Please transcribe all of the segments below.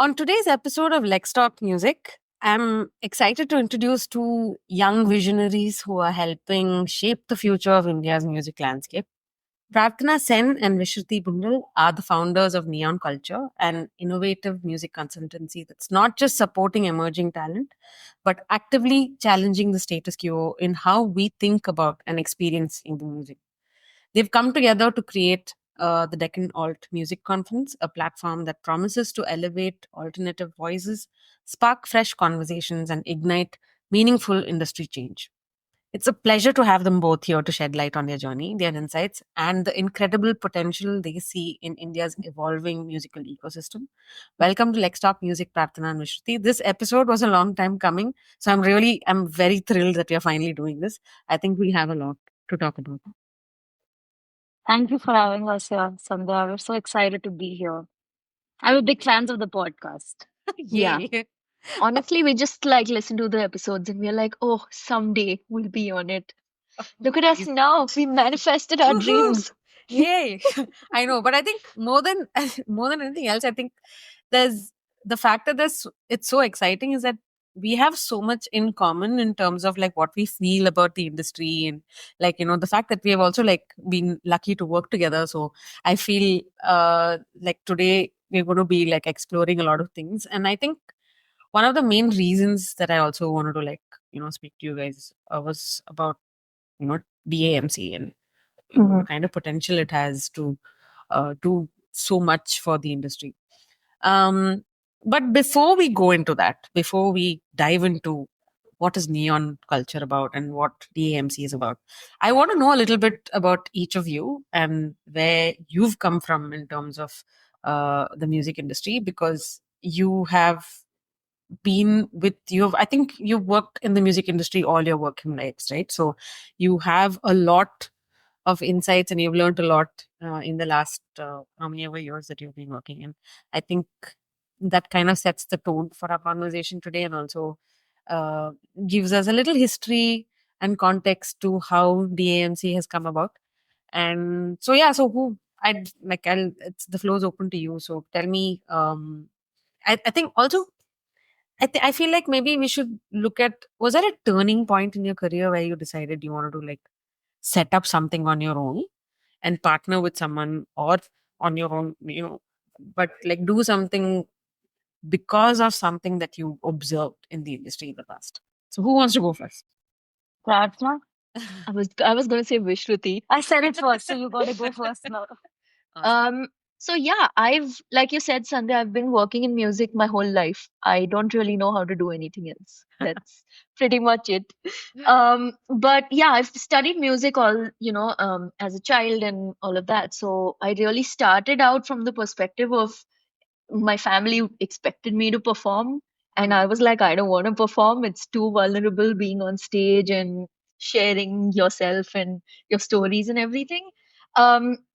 On today's episode of Let's Talk Music, I'm excited to introduce two young visionaries who are helping shape the future of India's music landscape. Prarthana Sen and Vishruti Bindal are the founders of Neon Culture, an innovative music consultancy that's not just supporting emerging talent, but actively challenging the status quo in how we think about and experience in the music. They've come together to create the Deccan Alt Music Conference, a platform that promises to elevate alternative voices, spark fresh conversations, and ignite meaningful industry change. It's a pleasure to have them both here to shed light on their journey, their insights, and the incredible potential they see in India's evolving musical ecosystem. Welcome to Let's Talk Music, Prarthana and Vishruti. This episode was a long time coming, so I'm very thrilled that we are finally doing this. I think we have a lot to talk about. Thank you for having us here, Sandhya. We're so excited to be here. I'm a big fan of the podcast. Yeah. Yay. Honestly, we just listen to the episodes and we're like, oh, someday we'll be on it. Look at us now. We manifested our Woohoo! dreams. Yay. I know, but I think more than more than anything else, I think there's the fact that it's so exciting is that we have so much in common in terms of like what we feel about the industry and the fact that we have also like been lucky to work together. So I feel like today we're going to be like exploring a lot of things, and I think one of the main reasons that I also wanted to speak to you guys was about DAMC and Mhm. the kind of potential it has to do so much for the industry. But before we go into that, before we dive into what is neon culture about and what DAMC is about, I want to know a little bit about each of you and where you've come from in terms of the music industry, because you have been with I think you've worked in the music industry all your working lives, right? So you have a lot of insights and you've learned a lot in the last how many ever years that you've been working in. I think that kind of sets the tone for our conversation today, and also uh, gives us a little history and context to how DAMC has come about. And so yeah, so who I'll it's the floor is open to you, so tell me. I think also I feel like maybe we should look at, was there a turning point in your career where you decided you wanted to like set up something on your own and partner with someone, or on your own, but like do something because of something that you observed in the industry in the past? So who wants to go first? Prarthana? I was going to say Vishruti. I said it first, so you got to go first now. Awesome. So yeah, like you said, Sandhya, I've been working in music my whole life. I don't really know how to do anything else. That's pretty much it. But yeah, I've studied music as a child and all of that. So I really started out from the perspective of my family expected me to perform, and I was like, I don't want to perform. It's too vulnerable being on stage and sharing yourself and your stories and everything.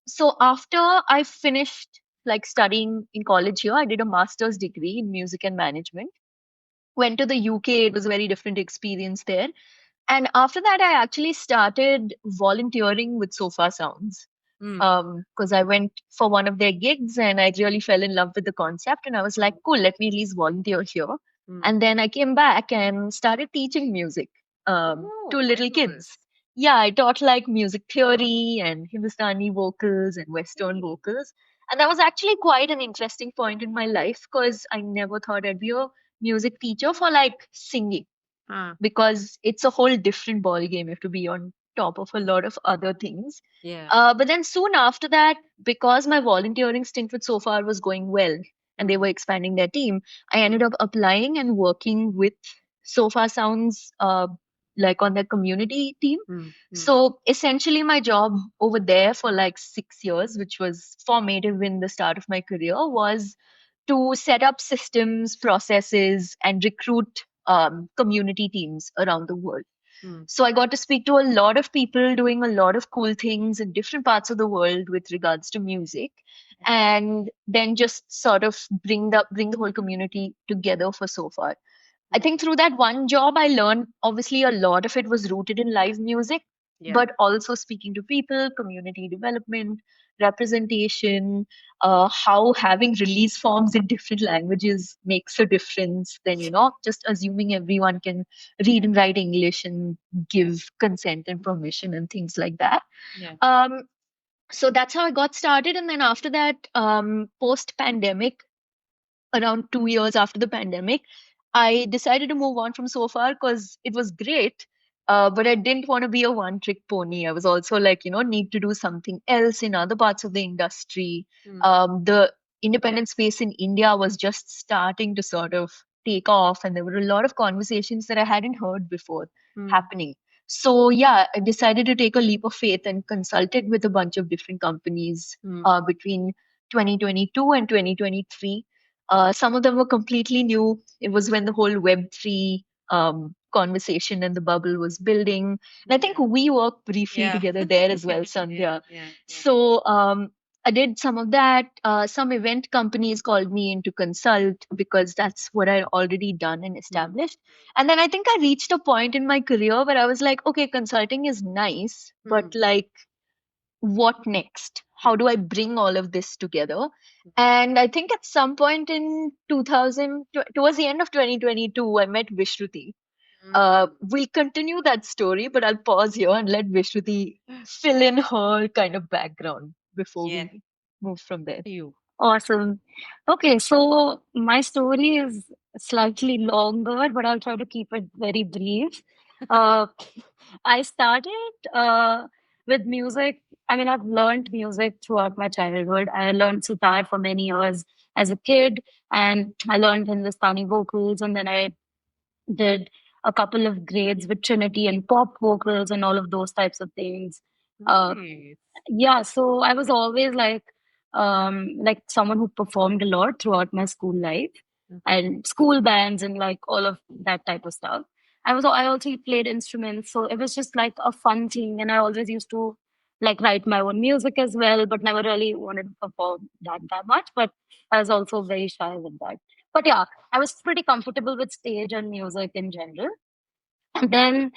So after I finished studying in college here, I did a master's degree in music and management. Went to the UK. It was a very different experience there. And after that, I actually started volunteering with Sofar Sounds, because I went for one of their gigs and I really fell in love with the concept. And I was like, cool, let me at least volunteer here. And then I came back and started teaching music to little kids. Yeah, I taught like music theory and Hindustani vocals and Western vocals. And that was actually quite an interesting point in my life because I never thought I'd be a music teacher for like singing, because it's a whole different ball game. You have to be on top of a lot of other things. Yeah. But then soon after that, because my volunteering stint with Sofar was going well and they were expanding their team, I ended up applying and working with Sofar Sounds, like on their community team. So essentially, my job over there for like 6 years, which was formative in the start of my career, was to set up systems, processes, and recruit community teams around the world. So I got to speak to a lot of people doing a lot of cool things in different parts of the world with regards to music, and then just sort of bring the whole community together for Sofar. I think through that one job, I learned obviously a lot of it was rooted in live music, Yeah. but also speaking to people, community development, representation, how having release forms in different languages makes a difference than, just assuming everyone can read and write English and give consent and permission and things like that. Yeah. Um, so that's how I got started. And then after that, post pandemic, around 2 years after the pandemic, I decided to move on from Sofar because it was great. But I didn't want to be a one trick pony. I was also like, need to do something else in other parts of the industry. Mm. The independent space in India was just starting to sort of take off, and there were a lot of conversations that I hadn't heard before Mm. happening. So, yeah, I decided to take a leap of faith and consulted with a bunch of different companies Mm. between 2022 and 2023. Some of them were completely new. It was when the whole Web3 conversation and the bubble was building. And I think we worked briefly Yeah. together there as well, Yeah. Sandhya. Yeah. Yeah. So I did some of that. Some event companies called me in to consult because that's what I'd already done and Mm. established. And then I think I reached a point in my career where I was like, okay, consulting is nice, but Mm. like, what next? How do I bring all of this together? And I think at some point in 2000, towards the end of 2022, I met Vishruti. Mm. We'll continue that story, but I'll pause here and let Vishruti fill in her kind of background before Yeah. we move from there. You. Awesome. Okay, so my story is slightly longer, but I'll try to keep it very brief. Uh, I started with music. I mean, I've learned music throughout my childhood. I learned sitar for many years as a kid, and I learned Hindustani vocals, and then I did a couple of grades with Trinity and pop vocals and all of those types of things. Uh, Nice. yeah, so I was always like someone who performed a lot throughout my school life Okay. and school bands and like all of that type of stuff. I also played instruments, so it was just like a fun thing, and I always used to like write my own music as well, but never really wanted to perform that much. But I was also very shy with that. But yeah, I was pretty comfortable with stage and music in general. And then,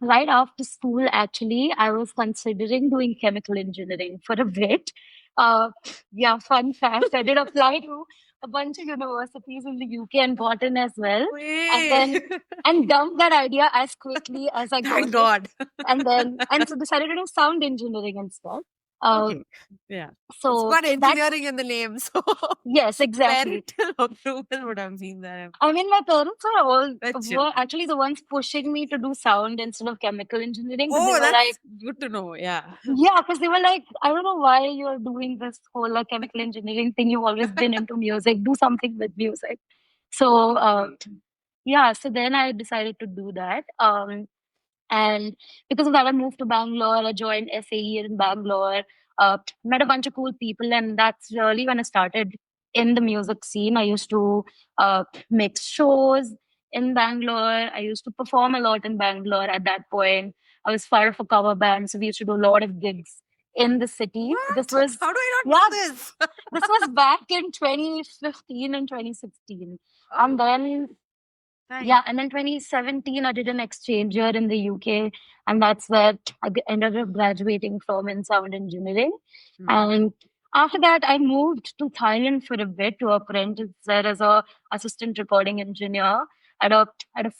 right after school, actually, I was considering doing chemical engineering for a bit. Uh, yeah, fun fact, I did apply to a bunch of universities in the UK and got in as well. And Wait. then, and dumped that idea as quickly as I got Thank it. God. And so decided to do sound engineering instead. Uh, Okay. Yeah. It's so got that, engineering in the name, so yes, exactly. parental approval would have been there. I mean, my parents That's you. were actually the ones pushing me to do sound instead of chemical engineering because they Oh, were like, that's good to know. Yeah. yeah, because they were like, I don't know why you're doing this whole like chemical engineering thing. You've always been into music. Do something with music. So, yeah, so then I decided to do that. And because of that, I moved to Bangalore. I joined SAE in Bangalore, met a bunch of cool people. And that's really when I started in the music scene. I used to mix shows in Bangalore. I used to perform a lot in Bangalore at that point. I was part of a cover band. So we used to do a lot of gigs in the city. This What? was, How do I not yeah, know this? this was back in 2015 and 2016. And Oh, then nice. yeah, and then 2017, I did an exchange year in the UK, and that's where ended up graduating from in sound engineering. Hmm. And after that, I moved to Thailand for a bit to apprentice there as a assistant recording engineer at a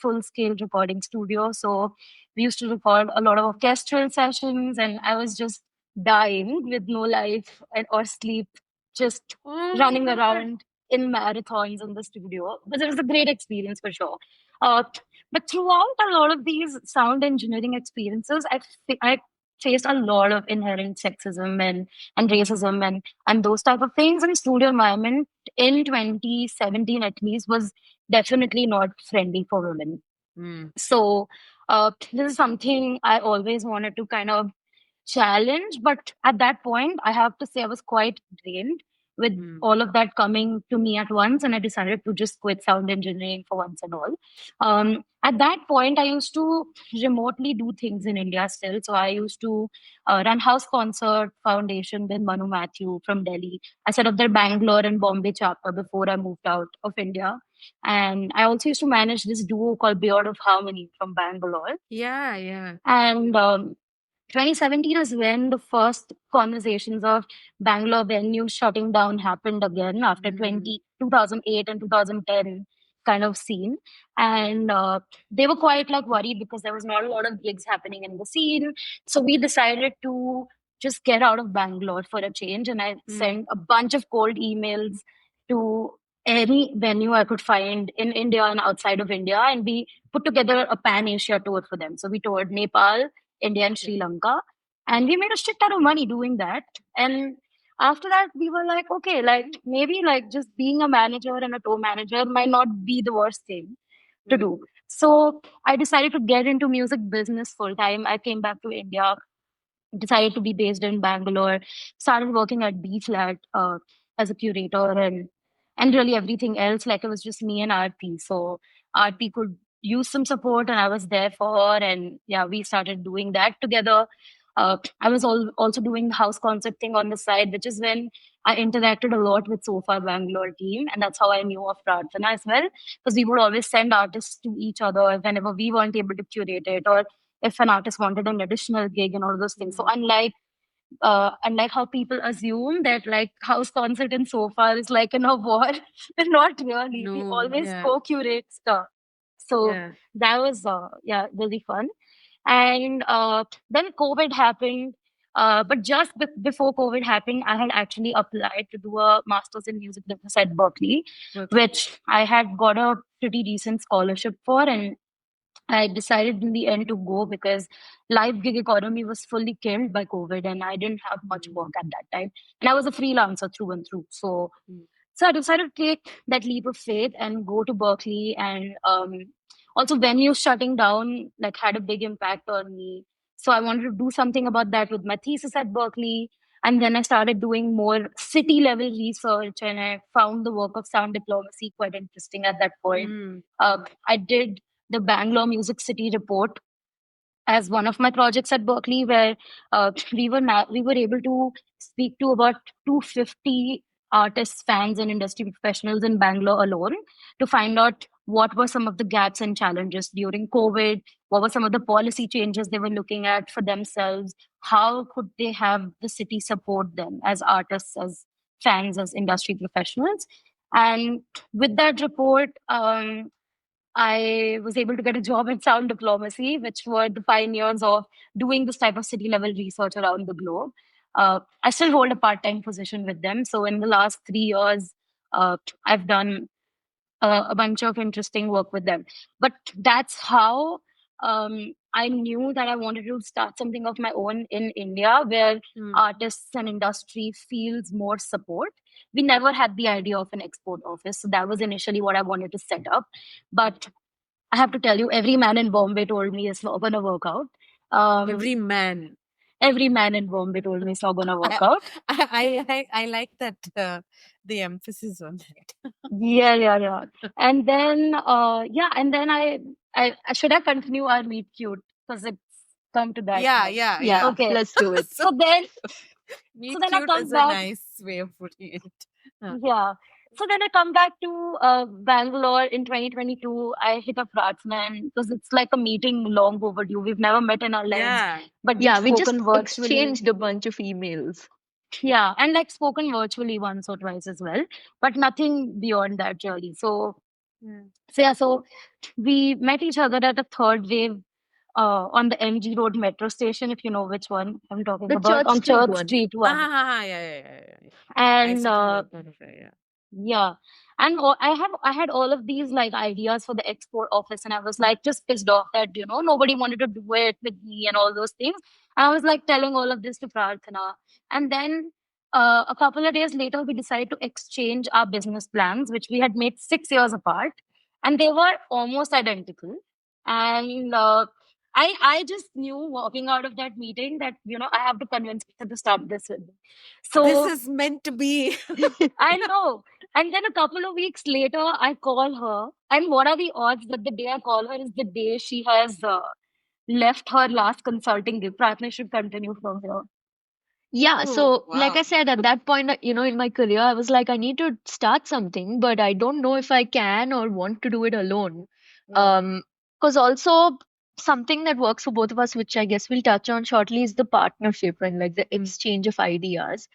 full scale recording studio. So we used to record a lot of orchestral sessions, and I was just dying with no life or sleep, just Oh my running God. around in marathons in the studio. But it was a great experience for sure. Uh, but throughout a lot of these sound engineering experiences, I faced a lot of inherent sexism and racism and those type of things. And studio environment in 2017 at least was definitely not friendly for women. Hmm. So this is something I always wanted to kind of challenge. But at that point, I have to say I was quite drained with Hmm. all of that coming to me at once. And I decided to just quit sound engineering for once and all. At that point, I used to remotely do things in India still. So I used to run House Concert Foundation with Manu Matthew from Delhi. I set up their Bangalore and Bombay chapter before I moved out of India. And I also used to manage this duo called Beard of Harmony from Bangalore. Yeah, yeah. And 2017 is when the first conversations of Bangalore venues shutting down happened again after 2008 and 2010 kind of scene. And they were quite like worried because there was not a lot of gigs happening in the scene. So we decided to just get out of Bangalore for a change. And I sent a bunch of cold emails to any venue I could find in India and outside of India. And we put together a pan Asia tour for them. So we toured Nepal, India, and Sri Lanka. And we made a shit ton of money doing that. And after that, we were like, okay, like maybe like just being a manager and a tour manager might not be the worst thing to do. So I decided to get into music business full time. I came back to India, decided to be based in Bangalore, started working at B Flat as a curator and really everything else. Like it was just me and Aarti. So Aarti could use some support and I was there for her. And yeah, we started doing that together. I was also doing the house concert thing on the side, which is when I interacted a lot with Sofar Bangalore team. And that's how I knew of Prarthana as well. Because we would always send artists to each other whenever we weren't able to curate it or if an artist wanted an additional gig and all those things. So unlike how people assume that like house concert and so far is like an award, not really. We always co-curate stuff. So that was really fun. And then COVID happened. But just before COVID happened, I had actually applied to do a master's in music business at Berklee, which I had got a pretty decent scholarship for, and I decided in the end to go because live gig economy was fully killed by COVID and I didn't have much work at that time. And I was a freelancer through and through. So I decided to take that leap of faith and go to Berklee. And also venues shutting down like had a big impact on me. So I wanted to do something about that with my thesis at Berklee. And then I started doing more city level research and I found the work of sound diplomacy quite interesting at that point. I did the Bangalore Music City report as one of my projects at Berklee, where we were able to speak to about 250 artists, fans, and industry professionals in Bangalore alone to find out what were some of the gaps and challenges during COVID, what were some of the policy changes they were looking at for themselves, how could they have the city support them as artists, as fans, as industry professionals. And with that report, I was able to get a job in sound diplomacy, which were the pioneers of doing this type of city level research around the globe. I still hold a part time position with them. So in the last 3 years, I've done a bunch of interesting work with them. But that's how I knew that I wanted to start something of my own in India where artists and industry feels more support. We never had the idea of an export office. So that was initially what I wanted to set up. But I have to tell you, every man in Bombay told me it's not going to work out. Every man. Every man in Bombay told me it's not going to work out. I like that the emphasis on that. Yeah. And then and then I should I continue our meet cute because it's come to that. Yeah. Okay, let's do it. So then Meet then I cute come is back. a nice way of putting it. Yeah. So then I come back to Bangalore in 2022. I hit up Prarthana because it's like a meeting long overdue. We've never met in our lives, but Yeah, we've we just spoken virtually. exchanged a bunch of emails. Yeah, and like spoken virtually once or twice as well, but nothing beyond that really. So we met each other at a third wave on the MG Road metro station, if you know which one I'm talking The about, Church on Street Church one. Street one. Yeah. And Yeah. yeah, and I had all of these like ideas for the export office, and I was like just pissed off that nobody wanted to do it with me and all those things. And I was like telling all of this to Prarthana, and then a couple of days later, we decided to exchange our business plans, which we had made 6 years apart, and they were almost identical. And I just knew walking out of that meeting that I have to convince her to start this with me. So this is meant to be. I know. And then a couple of weeks later, I call her. And what are the odds that the day I call her is the day she has left her last consulting gig? Prarthana should continue from here. Yeah, Oh, so like wow. I said, at that point, in my career, I was like, I need to start something, but I don't know if I can or want to do it alone. Because also something that works for both of us, which I guess we'll touch on shortly, is the partnership and like the exchange of ideas.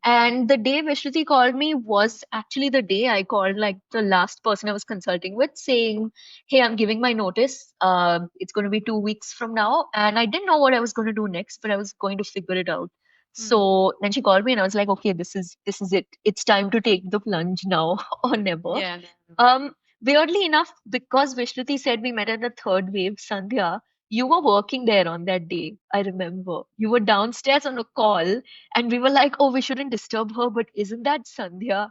And the day Vishruti called me was actually the day I called like the last person I was consulting with, saying, "Hey, I'm giving my notice. It's going to be 2 weeks from now." And I didn't know what I was going to do next, but I was going to figure it out. So then she called me and I was like, "Okay, this is it. It's time to take the plunge now or never." Yeah. Um, Weirdly enough, because Vishruti said we met at the third wave, Sandhya, you were working there on that day. I remember. You were downstairs on a call, and we were like, "Oh, we shouldn't disturb her, but isn't that Sandhya?"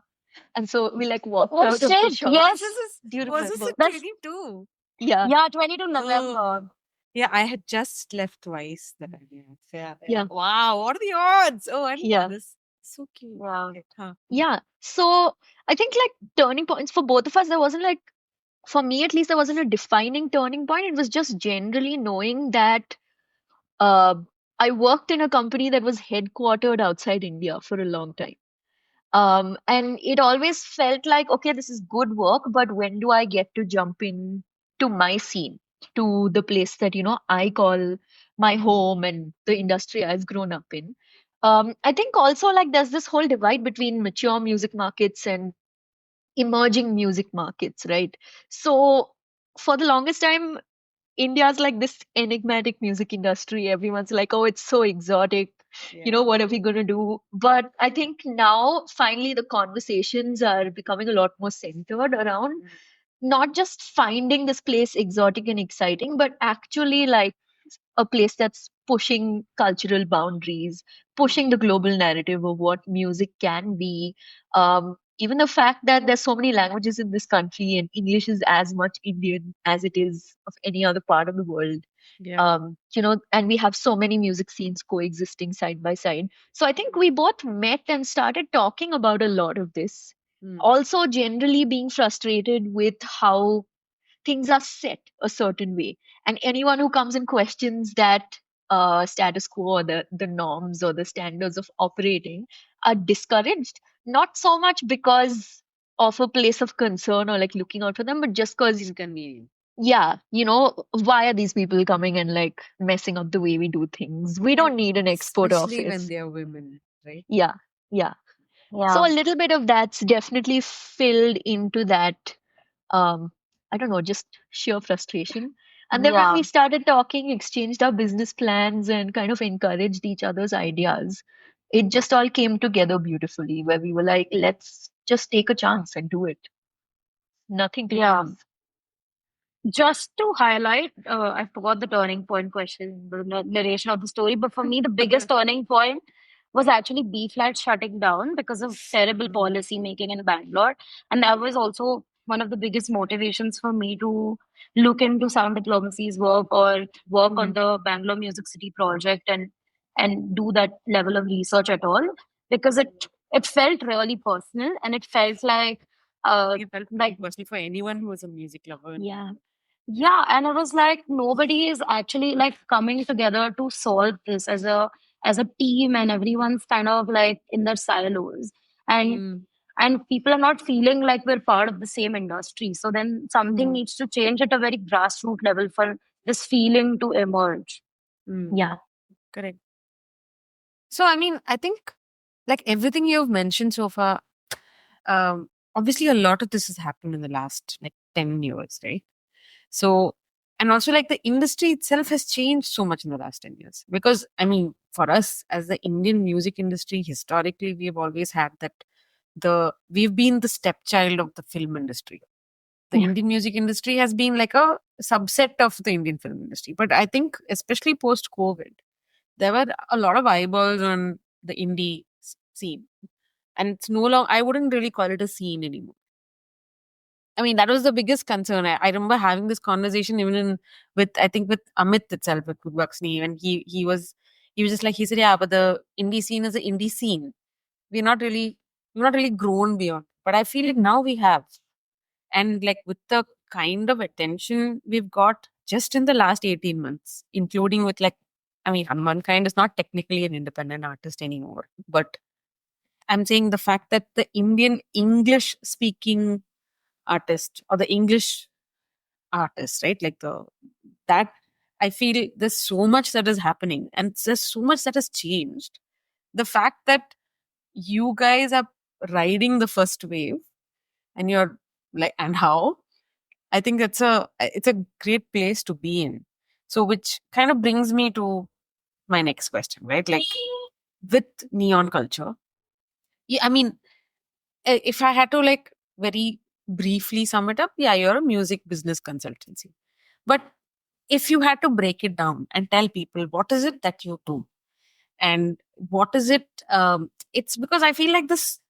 And so we like walked Oh out of the shit! shop. Yes, Do you Was this remember? in that's 22? Yeah, yeah, 22 Oh. November. Yeah, I had just left twice then. Yeah. yeah, Wow, what are the odds? Oh, I didn't know yeah, this. So cute. Yeah, Okay, huh. yeah. So I think like turning points for both of us, there wasn't like, for me at least, there wasn't a defining turning point. It was just generally knowing that uh, I worked in a company that was headquartered outside India for a long time. And it always felt like, okay, this is good work, but when do I get to jump in to my scene, to the place that, I call my home and the industry I've grown up in? I think also like there's this whole divide between mature music markets and emerging music markets, right? So for the longest time, India's like this enigmatic music industry. Everyone's like, oh, it's so exotic. Yeah. What are we going to do? But I think now, finally, the conversations are becoming a lot more centered around not just finding this place exotic and exciting, but actually like a place that's pushing cultural boundaries, pushing the global narrative of what music can be. Even the fact that there's so many languages in this country and English is as much Indian as it is of any other part of the world. Yeah. And we have so many music scenes coexisting side by side. So I think we both met and started talking about a lot of this. Also, generally being frustrated with how things are set a certain way. And anyone who comes and questions that status quo or the norms or the standards of operating are discouraged, not so much because of a place of concern or like looking out for them, but just because, Inconvenient. yeah, why are these people coming and like messing up the way we do things? We don't need an export Especially when office. they're women, right? Yeah, yeah. So yeah, a little bit of that's definitely filled into that um, I don't know, just sheer frustration. And then when yeah, we started talking, exchanged our business plans and kind of encouraged each other's ideas, it just all came together beautifully where we were like, let's just take a chance and do it. Nothing to yeah. lose. Just to highlight, I forgot the turning point question, the narration of the story, but for me, the biggest turning point was actually B flat shutting down because of terrible policy making in Bangalore. And that was also one of the biggest motivations for me to look into sound diplomacy's work or work on Mhm. the Bangalore Music City project and do that level of research at all because it felt really personal and it felt like It felt like personally for anyone who was a music lover. yeah. Yeah, and it was like nobody is actually like coming together to solve this as a team, and everyone's kind of like in their silos, and Mm, and people are not feeling like we're part of the same industry. So then something Mm. needs to change at a very grassroots level for this feeling to emerge. mm, Yeah. correct. So, I mean, I think like everything you've mentioned so far, obviously a lot of this has happened in the last like 10 years, right? So, and also like the industry itself has changed so much in the last 10 years. Because, I mean, for us as the Indian music industry, historically, we've always had that we've been the stepchild of the film industry. The Yeah. Indian music industry has been like a subset of the Indian film industry. But I think, especially post COVID, there were a lot of eyeballs on the indie scene. And it's no longer, I wouldn't really call it a scene anymore. I mean, that was the biggest concern. I remember having this conversation even I think with Amit itself, with Bugsney, and he was just like, he said, yeah, but the indie scene is an indie scene. We're not really, we've not really grown beyond. But I feel like now we have. And like with the kind of attention we've got just in the last 18 months, including with like, I mean, Mankind is not technically an independent artist anymore, but I'm saying the fact that the Indian English speaking artist or the English artist, right? Like that I feel there's so much that is happening and there's so much that has changed. The fact that you guys are riding the first wave and you're like, and how? I think it's a great place to be in. So, which kind of brings me to my next question, right? Like with neon culture, yeah, I mean, if I had to like very briefly sum it up, yeah, you're a music business consultancy. But if you had to break it down and tell people what is it that you do and what is it, it's because I feel like this,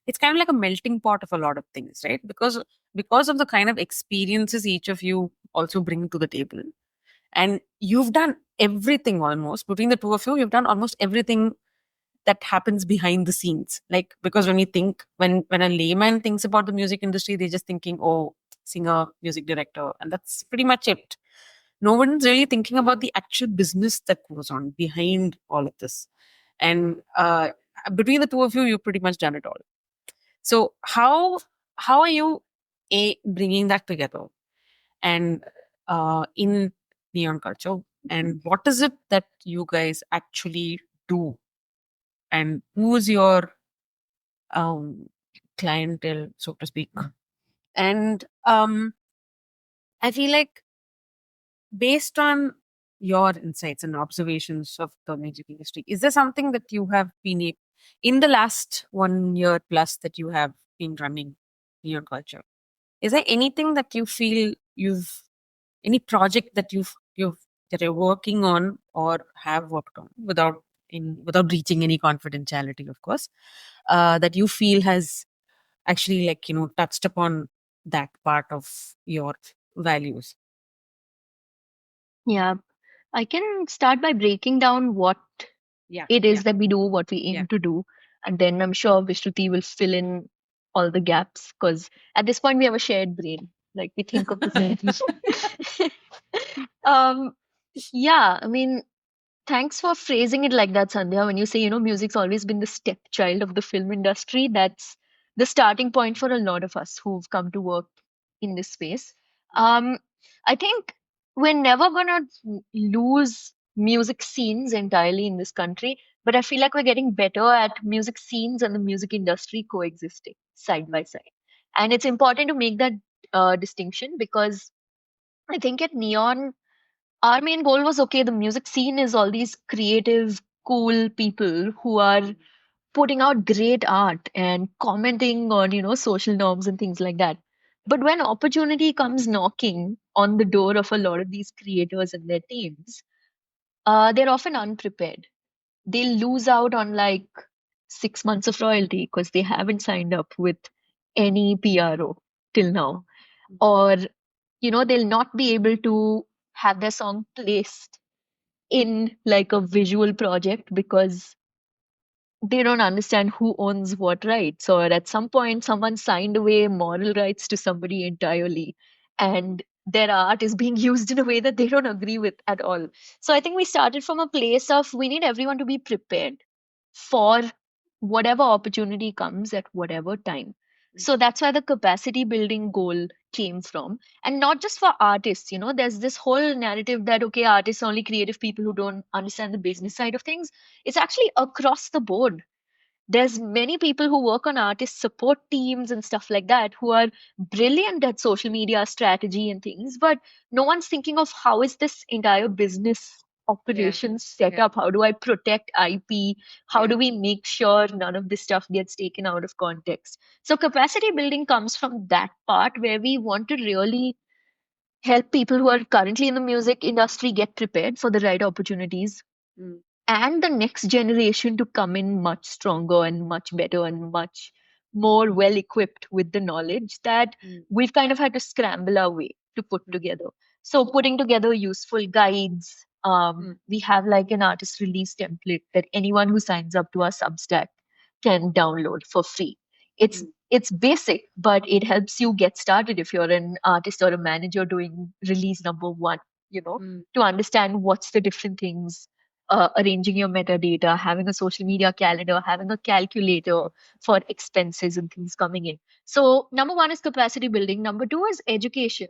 it's kind of like a melting pot of a lot of things, right? Because of the kind of experiences each of you also bring to the table, and you've done everything almost between the two of you. You've done almost everything that happens behind the scenes. Like, because when we think, when a layman thinks about the music industry, they're just thinking, oh, singer, music director, and that's pretty much it. No one's really thinking about the actual business that goes on behind all of this. And between the two of you, you've pretty much done it all. So how are you bringing that together and in neon culture, and what is it that you guys actually do, and who is your um, clientele, so to speak? And I feel like, based on your insights and observations of the music industry, is there something that you have been in the last 1 year plus that you have been running neon culture? Is there anything that you feel any project that that you're working on or have worked on without reaching any confidentiality, of course, that you feel has actually, like, touched upon that part of your values? Yeah, I can start by breaking down what Yeah, it is that we do, what we aim to do, and then I'm sure Vishruti will fill in all the gaps because at this point we have a shared brain. Like we think of the same thing. um, yeah, I mean, thanks for phrasing it like that, Sandhya. When you say, music's always been the stepchild of the film industry, that's the starting point for a lot of us who've come to work in this space. Um, I think we're never gonna lose music scenes entirely in this country, but I feel like we're getting better at music scenes and the music industry coexisting side by side. And it's important to make that distinction because I think at Neon, our main goal was okay, the music scene is all these creative, cool people who are putting out great art and commenting on, social norms and things like that. But when opportunity comes knocking on the door of a lot of these creators and their teams, they're often unprepared. They lose out on like 6 months of royalty because they haven't signed up with any PRO till now. Or, they'll not be able to have their song placed in like a visual project because they don't understand who owns what rights, or at some point someone signed away moral rights to somebody entirely and their art is being used in a way that they don't agree with at all. So I think we started from a place of we need everyone to be prepared for whatever opportunity comes at whatever time. So that's why the capacity building goal came from. And not just for artists, there's this whole narrative that, okay, artists are only creative people who don't understand the business side of things. It's actually across the board. There's many people who work on artist support teams and stuff like that who are brilliant at social media strategy and things, but no one's thinking of how is this entire business operation set up? How do I protect IP? How do we make sure none of this stuff gets taken out of context? So capacity building comes from that part where we want to really help people who are currently in the music industry get prepared for the right opportunities and the next generation to come in much stronger and much better and much more well equipped with the knowledge that we've kind of had to scramble our way to put together. So, putting together useful guides, we have like an artist release template that anyone who signs up to our Substack can download for free. It's basic, but it helps you get started if you're an artist or a manager doing release number one, to understand what's the different things, arranging your metadata, having a social media calendar, having a calculator for expenses and things coming in. So, number one is capacity building. Number two is education.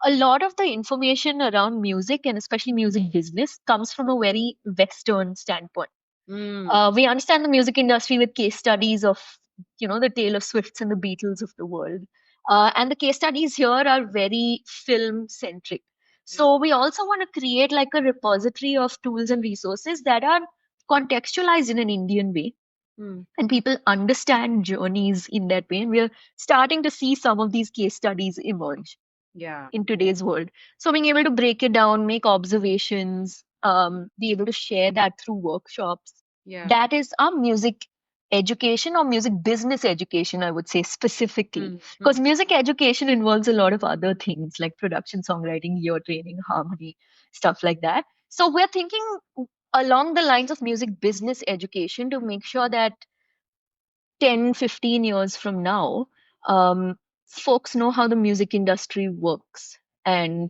a lot of the information around music and especially music business comes from a very Western standpoint. We understand the music industry with case studies of, the Taylor Swifts and the Beatles of the world. And the case studies here are very film centric. So we also want to create like a repository of tools and resources that are contextualized in an Indian way. And people understand journeys in that way. And we're starting to see some of these case studies emerge in today's world. So being able to break it down, make observations, be able to share that through workshops. That is our music education or music business education, I would say specifically. Because music education involves a lot of other things like production, songwriting, ear training, harmony, stuff like that. So we're thinking along the lines of music business education to make sure that 10, 15 years from now, folks know how the music industry works and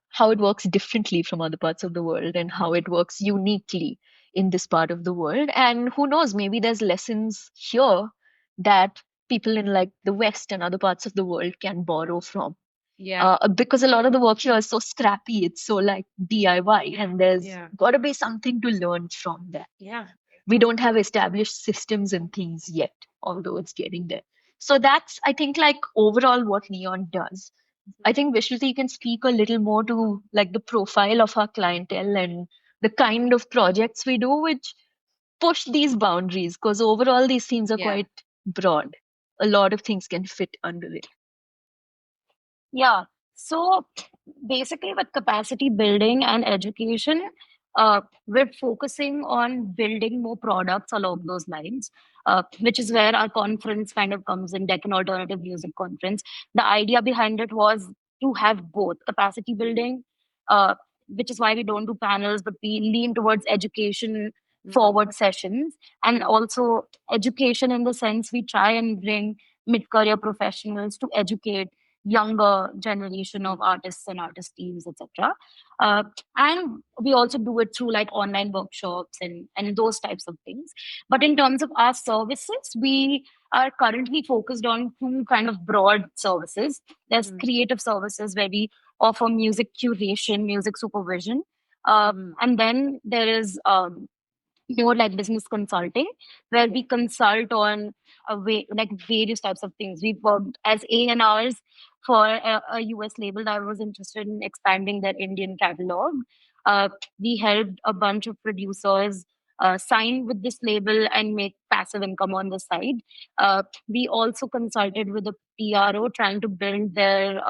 how it works differently from other parts of the world and how it works uniquely in this part of the world. And who knows, maybe there's lessons here that people in like the West and other parts of the world can borrow from. Because a lot of the work here is so scrappy, it's so like DIY, and there's got to be something to learn from that. We don't have established systems and things yet, although it's getting there. So that's, I think, like overall what Neon does. I think Vishruti can speak a little more to like the profile of our clientele and the kind of projects we do, which push these boundaries, because overall these themes are quite broad. A lot of things can fit under it. Yeah. So basically, with capacity building and education, we're focusing on building more products along those lines, which is where our conference kind of comes in, Deccan Alternative Music Conference. The idea behind it was to have both capacity building, uh, which is why we don't do panels, but we lean towards education forward sessions, and also education in the sense we try and bring mid-career professionals to educate younger generation of artists and artist teams, etc. And we also do it through like online workshops and those types of things. But in terms of our services, we are currently focused on two kind of broad services. There's creative services where we offer music curation, music supervision. And then there is more like business consulting, where we consult on a way like various types of things. We've worked as A&Rs for a US label that was interested in expanding their Indian catalog. We helped a bunch of producers sign with this label and make passive income on the side. We also consulted with a PRO trying to build their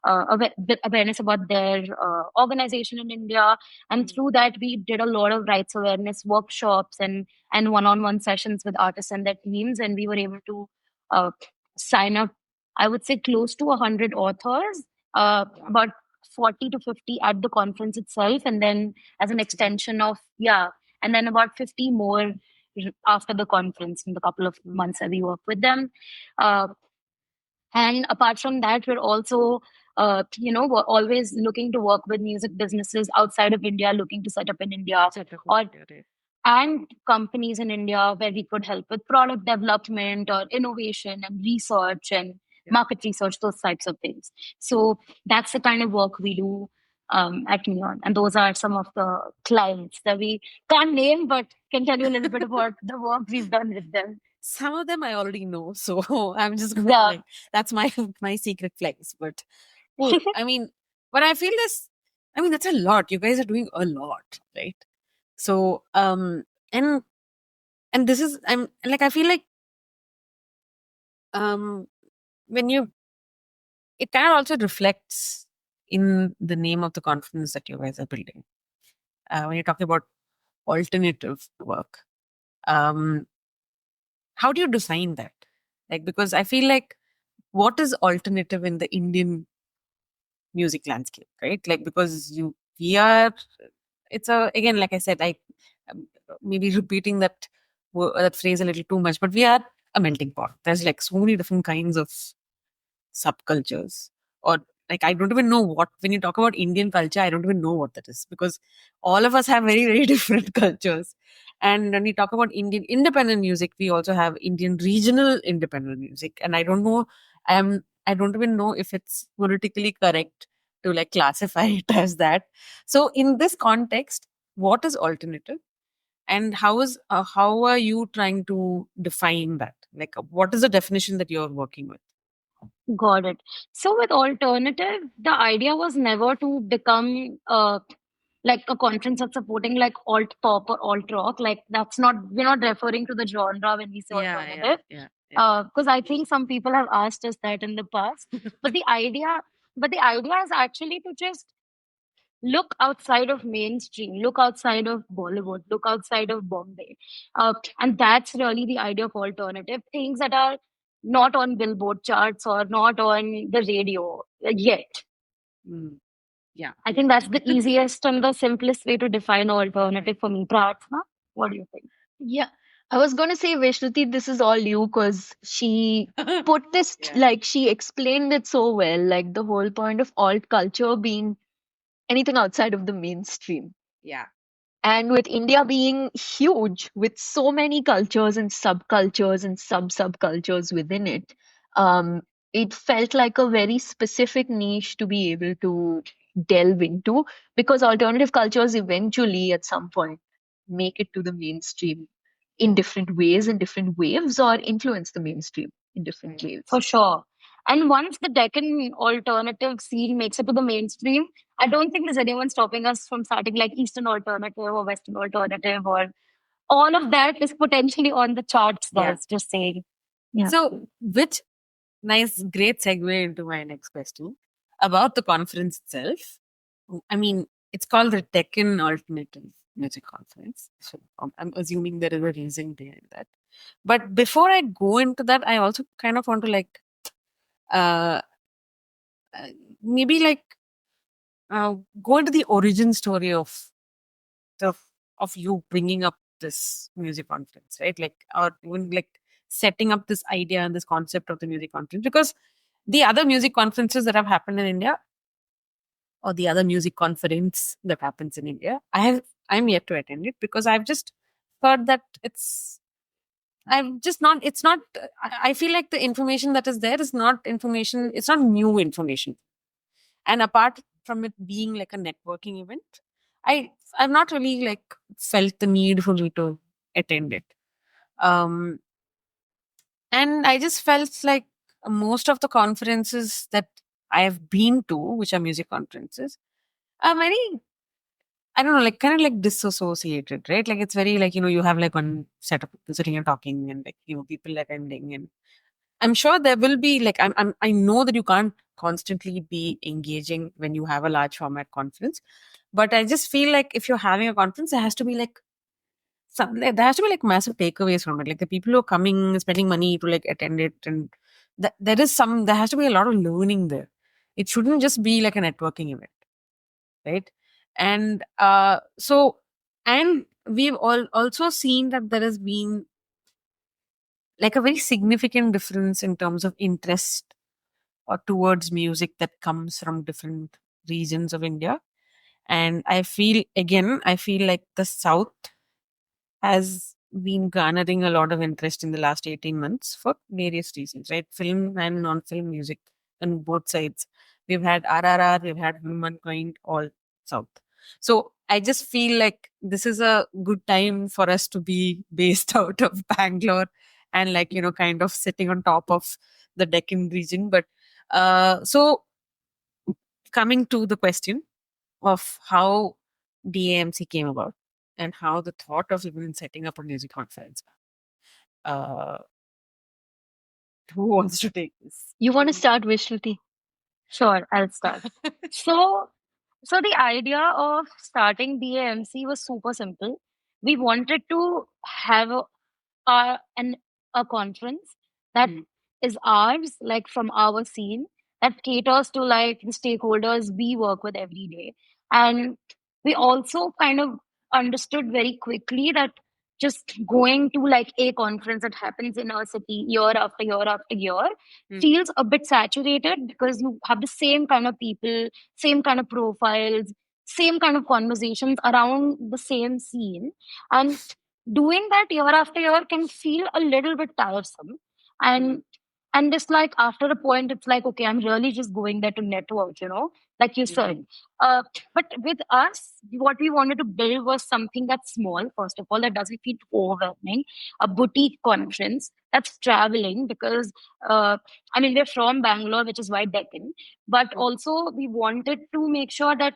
awareness about their organization in India, and through that we did a lot of rights awareness workshops and one-on-one sessions with artists and their teams, and we were able to uh, sign up, I would say, close to 100 authors, about 40 to 50 at the conference itself, and then as an extension of and then about 50 more after the conference in the couple of months that we work with them. And apart from that, we're also, we're always looking to work with music businesses outside of India, looking to set up in India, or and companies in India where we could help with product development or innovation and research and market research, those types of things. So that's the kind of work we do at Neon. And those are some of the clients that we can't name, but can tell you a little bit about the work we've done with them. Some of them I already know, so I'm just gonna like, that's my secret flex. But cool. I mean, but I feel this. I mean, that's a lot. You guys are doing a lot, right? So and this is, I'm like, I feel like when you, it kind of also reflects in the name of the conference that you guys are building. When you're talking about alternative work, how do you design that? Like, because I feel like, what is alternative in the Indian music landscape, right? Like, because it's again, like I said, I maybe repeating that phrase a little too much, but we are a melting pot. There's like so many different kinds of subcultures, or like, I don't even know what, when you talk about Indian culture, I don't even know what that is, because all of us have very, very different cultures. And when we talk about Indian independent music, we also have Indian regional independent music. And I don't know, I don't even know if it's politically correct to like classify it as that. So in this context, what is alternative, and how are you trying to define that? Like, what is the definition that you're working with? Got it. So with alternative, the idea was never to become like a conference that's supporting like alt pop or alt rock. Like that's not, we're not referring to the genre when we say alternative. Because I think some people have asked us that in the past. But the idea, but the idea is actually to just look outside of mainstream, look outside of Bollywood, look outside of Bombay. And that's really the idea of alternative things that are not on Billboard charts or not on the radio yet. Mm, yeah. I think that's the easiest and the simplest way to define alternative for me. Prarthana, what do you think? Yeah. I was going to say, Vishruti, this is all you because she put this, like, she explained it so well. Like, the whole point of alt culture being anything outside of the mainstream. Yeah. And with India being huge, with so many cultures and subcultures and subcultures within it, um, it felt like a very specific niche to be able to delve into because alternative cultures eventually, at some point, make it to the mainstream in different ways, in different waves, or influence the mainstream in different ways. For sure. And once the Deccan alternative scene makes it to the mainstream, I don't think there's anyone stopping us from starting like Eastern alternative or Western alternative or all of that is potentially on the charts, Yeah. guys. Just saying. Yeah. So, which nice, great segue into my next question about the conference itself. I mean, it's called the Deccan Alternative Music Conference. So, I'm assuming there is a reason behind that. But before I go into that, I also kind of want to like, uh, maybe like, go into the origin story of of you bringing up this music conference, right? Like, or even like setting up this idea and this concept of the music conference, because the other music conferences that have happened in India, or the other music conference that happens in India, I'm yet to attend it because I've just heard that I've just not, it's not, I feel like the information that is there is not information, it's not new information. And apart from it being like a networking event, I've not really like felt the need for me to attend it. Um, and I just felt like most of the conferences that I have been to, which are music conferences, are very, I don't know, like kind of like disassociated, right? Like it's very like, you have like one set of people sitting and talking and like, people attending. And I'm sure there will be like, I know that you can't constantly be engaging when you have a large format conference. But I just feel like if you're having a conference, there has to be like there has to be like massive takeaways from it. Like the people who are coming, spending money to like attend it, and there has to be a lot of learning there. It shouldn't just be like a networking event, right? And and we've also seen that there has been like a very significant difference in terms of interest or towards music that comes from different regions of India. And I feel like the South has been garnering a lot of interest in the last 18 months for various reasons, right? Film and non-film music on both sides. We've had RRR, we've had Humankind, all South. So I just feel like this is a good time for us to be based out of Bangalore and like, kind of sitting on top of the Deccan region. But so coming to the question of how DAMC came about and how the thought of even setting up a music conference. Uh, who wants to take this? You want to start, Vishruti? Sure, I'll start. So, so the idea of starting BAMC was super simple. We wanted to have an a conference that is ours, like from our scene, that caters to like the stakeholders we work with every day. And we also kind of understood very quickly that just going to like a conference that happens in our city year after year after year feels a bit saturated because you have the same kind of people, same kind of profiles, same kind of conversations around the same scene. And doing that year after year can feel a little bit tiresome. And And it's like after a point, it's like, okay, I'm really just going there to network, like you said. Uh, but with us, what we wanted to build was something that's small, first of all, that doesn't feel overwhelming, a boutique conference that's traveling because, I mean, we're from Bangalore, which is why Deccan, but also we wanted to make sure that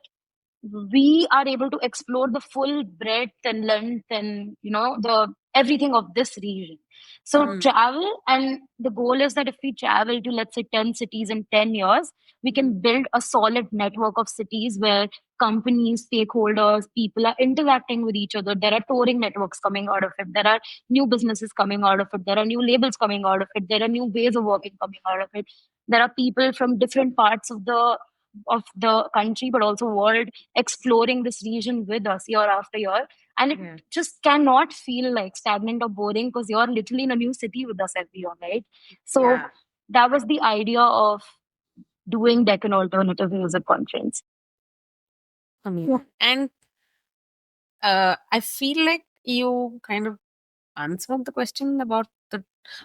we are able to explore the full breadth and length and the everything of this region. So travel, and the goal is that if we travel to, let's say, 10 cities in 10 years, we can build a solid network of cities where companies, stakeholders, people are interacting with each other. There are touring networks coming out of it, there are new businesses coming out of it, there are new labels coming out of it, there are new ways of working coming out of it. There are people from different parts of the country but also world exploring this region with us year after year. And it just cannot feel like stagnant or boring because you're literally in a new city with us every year, right? So that was the idea of doing Deccan Alternative Music Conference. And I feel like you kind of answered the question about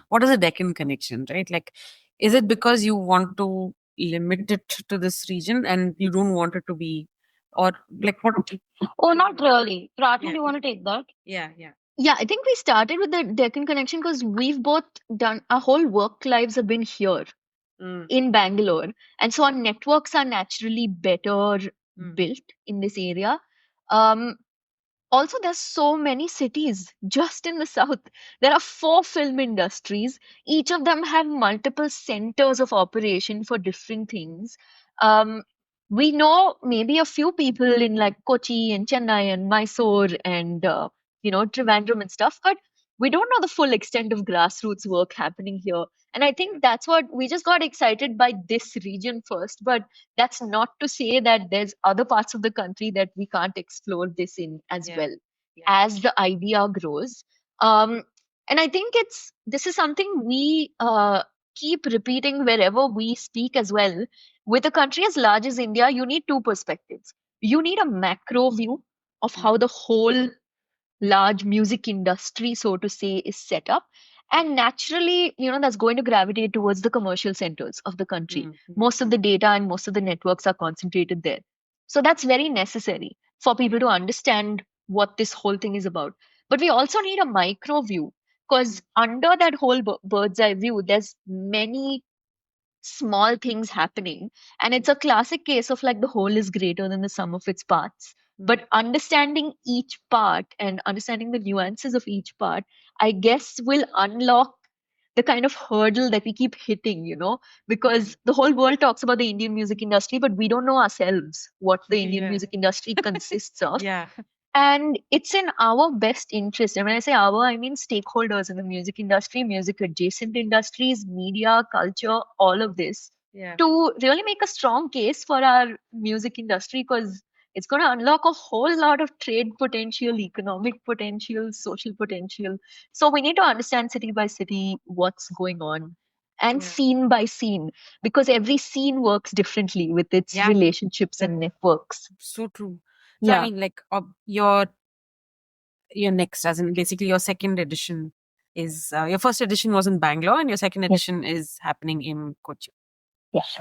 what is a Deccan connection, right? Like, is it because you want to limit it to this region and you don't want it to be, or like what? Oh, not really. Prarthana, do you want to take that? Yeah. Yeah, I think we started with the Deccan connection because we've both done our whole work lives have been here in Bangalore. And so our networks are naturally better built in this area. Also, there's so many cities just in the south. There are 4 film industries. Each of them have multiple centers of operation for different things. Um, we know maybe a few people in like Kochi and Chennai and Mysore and Trivandrum and stuff, but we don't know the full extent of grassroots work happening here. And I think that's what we just got excited by this region first, but that's not to say that there's other parts of the country that we can't explore this in as well as the idea grows. And I think this is something we keep repeating wherever we speak as well. With a country as large as India, you need two perspectives. You need a macro view of how the whole large music industry, so to say, is set up. And naturally, that's going to gravitate towards the commercial centers of the country. Most of the data and most of the networks are concentrated there. So that's very necessary for people to understand what this whole thing is about. But we also need a micro view because under that whole bird's eye view, there's many small things happening. And it's a classic case of like the whole is greater than the sum of its parts. But understanding each part and understanding the nuances of each part, I guess, will unlock the kind of hurdle that we keep hitting, because the whole world talks about the Indian music industry, but we don't know ourselves what the Indian music industry consists of. And it's in our best interest. And when I say our, I mean stakeholders in the music industry, music adjacent industries, media, culture, all of this, to really make a strong case for our music industry because it's going to unlock a whole lot of trade potential, economic potential, social potential. So we need to understand city by city what's going on and scene by scene because every scene works differently with its relationships and networks. So true. So I mean, like your next, as in basically your second edition is your first edition was in Bangalore and your second edition is happening in Kochi.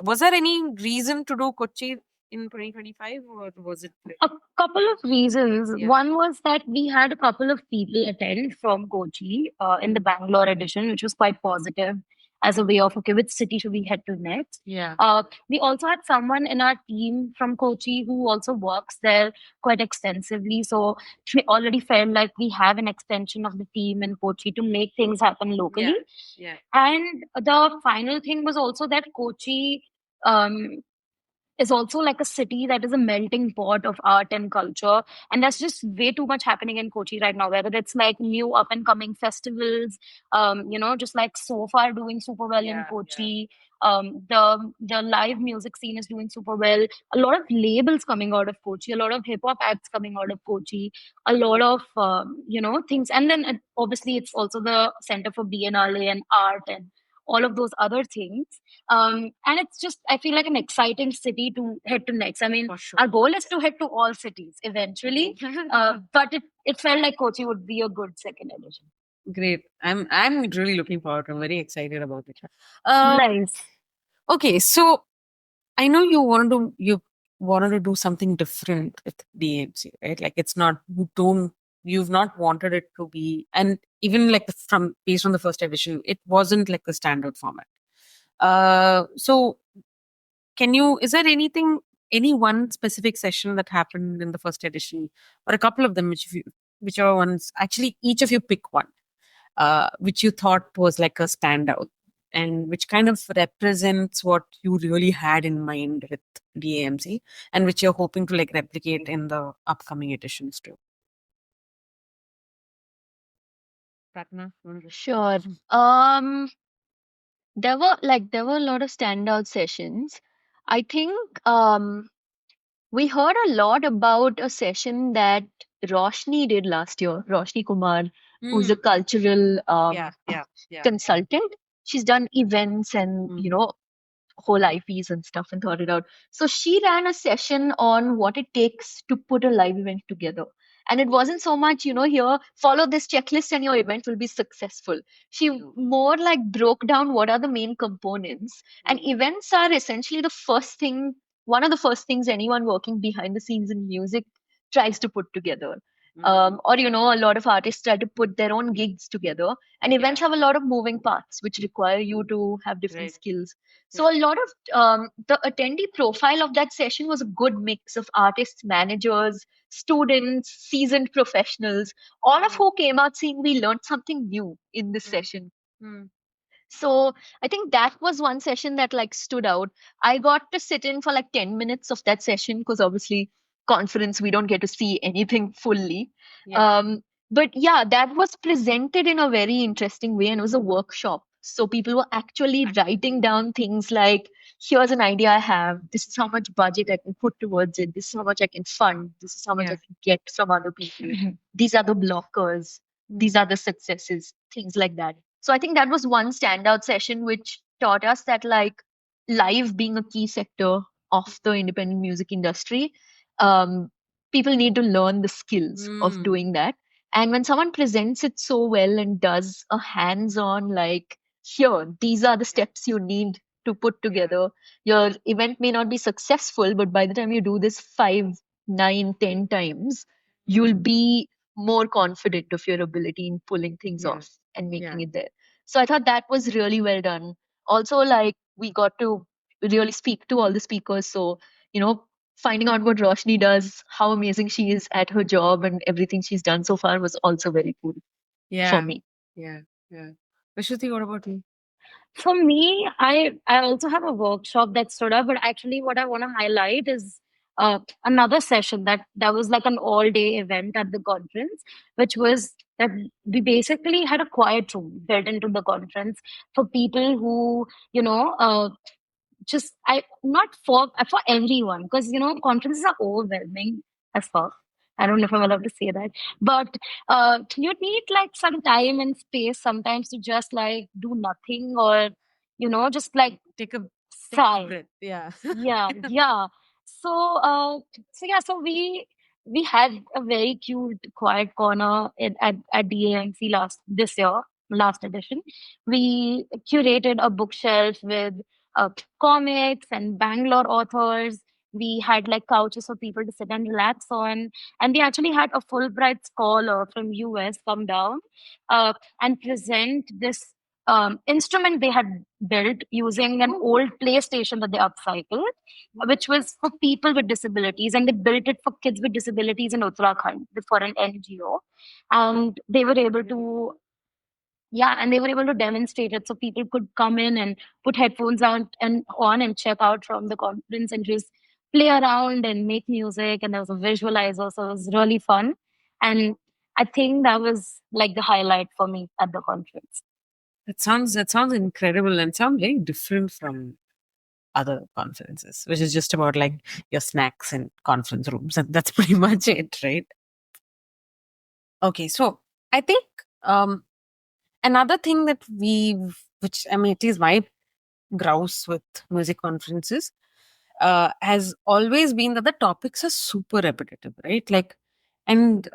Was there any reason to do Kochi in 2025 or was it a couple of reasons? One was that we had a couple of people attend from Kochi in the Bangalore edition, which was quite positive as a way of, okay, which city should we head to next? We also had someone in our team from Kochi who also works there quite extensively. So we already felt like we have an extension of the team in Kochi to make things happen locally. And the final thing was also that Kochi is also like a city that is a melting pot of art and culture. And there's just way too much happening in Kochi right now, whether it's like new up and coming festivals, just like Sofar doing super well in Kochi. The live music scene is doing super well. A lot of labels coming out of Kochi, a lot of hip hop acts coming out of Kochi, a lot of, things. And then obviously it's also the center for Biennale and art and all of those other things. And it's just, I feel like an exciting city to head to next. I mean, our goal is to head to all cities eventually, but it felt like Kochi would be a good second edition. Great. I'm really looking forward. I'm very excited about it. Um, Nice. okay, so I know you wanted to do something different with DMC, right? Like it's not you've not wanted it to be, and even like from based on the first edition, it wasn't like the standard format. So is there any one specific session that happened in the first edition, or a couple of them, whichever ones, actually each of you pick one, which you thought was like a standout and which kind of represents what you really had in mind with DAMC and which you're hoping to like replicate in the upcoming editions too. Pratna, you wanna go? Sure. Um, there were a lot of standout sessions. I think we heard a lot about a session that Roshni did last year. Roshni Kumar, who's a Mm, cultural yeah, yeah, yeah. consultant. She's done events and Mhm. whole IPs and stuff and thought it out. So she ran a session on what it takes to put a live event together. And it wasn't so much, here, follow this checklist and your event will be successful. She more like broke down what are the main components. And events are essentially one of the first things anyone working behind the scenes in music tries to put together. Or, a lot of artists try to put their own gigs together. And events have a lot of moving parts, which require you to have different Right. skills. So a lot of the attendee profile of that session was a good mix of artists, managers, students, seasoned professionals, all of who came out saying we learned something new in this session. Mm. So I think that was one session that like stood out. I got to sit in for like 10 minutes of that session because obviously conference we don't get to see anything fully. Yeah. But yeah, that was presented in a very interesting way and it was a workshop. So people were actually writing down things like, here's an idea I have. This is how much budget I can put towards it. This is how much I can fund. This is how much I Yeah. can get from other people. These are the blockers. These are the successes, things like that. So I think that was one standout session which taught us that like live being a key sector of the independent music industry, um, people need to learn the skills of Mm. doing that. And when someone presents it so well and does a hands-on like, here, these are the steps you need to put together. Your event may not be successful, but by the time you do this 5, 9, 10 times, you'll be more confident of your ability in pulling things Yeah. off and making Yeah. it there. So I thought that was really well done. Also, like we got to really speak to all the speakers. So, finding out what Roshni does, how amazing she is at her job and everything she's done so far was also very cool for Yeah. me. Yeah. Yeah. Vishruti, what about you? For me, I also have a workshop that stood up, but actually, what I want to highlight is another session that was like an all day event at the conference, which was that we basically had a quiet room built into the conference for people who just I not for everyone, because conferences are overwhelming as fuck. I don't know if I'm allowed to say that, but you need like some time and space sometimes to just like do nothing, or just like Take a sigh. breath. Yeah. Yeah, yeah. So, so we had a very cute quiet corner at DAMC this year, last edition. We curated a bookshelf with uh, comics and Bangalore authors. We had like couches for people to sit and relax on, and we actually had a Fulbright scholar from US come down and present this instrument they had built using an old PlayStation that they upcycled, which was for people with disabilities, and they built it for kids with disabilities in Uttarakhand for an NGO, and they were able to. Yeah, and they were able to demonstrate it so people could come in and put headphones on and check out from the conference and just play around and make music. And there was a visualizer, so it was really fun. And I think that was like the highlight for me at the conference. That sounds incredible and sounds very different from other conferences, which is just about like your snacks and conference rooms, and that's pretty much it, right? Okay, so I think um another thing which I mean, at least my grouse with music conferences has always been that the topics are super repetitive, right? Like, and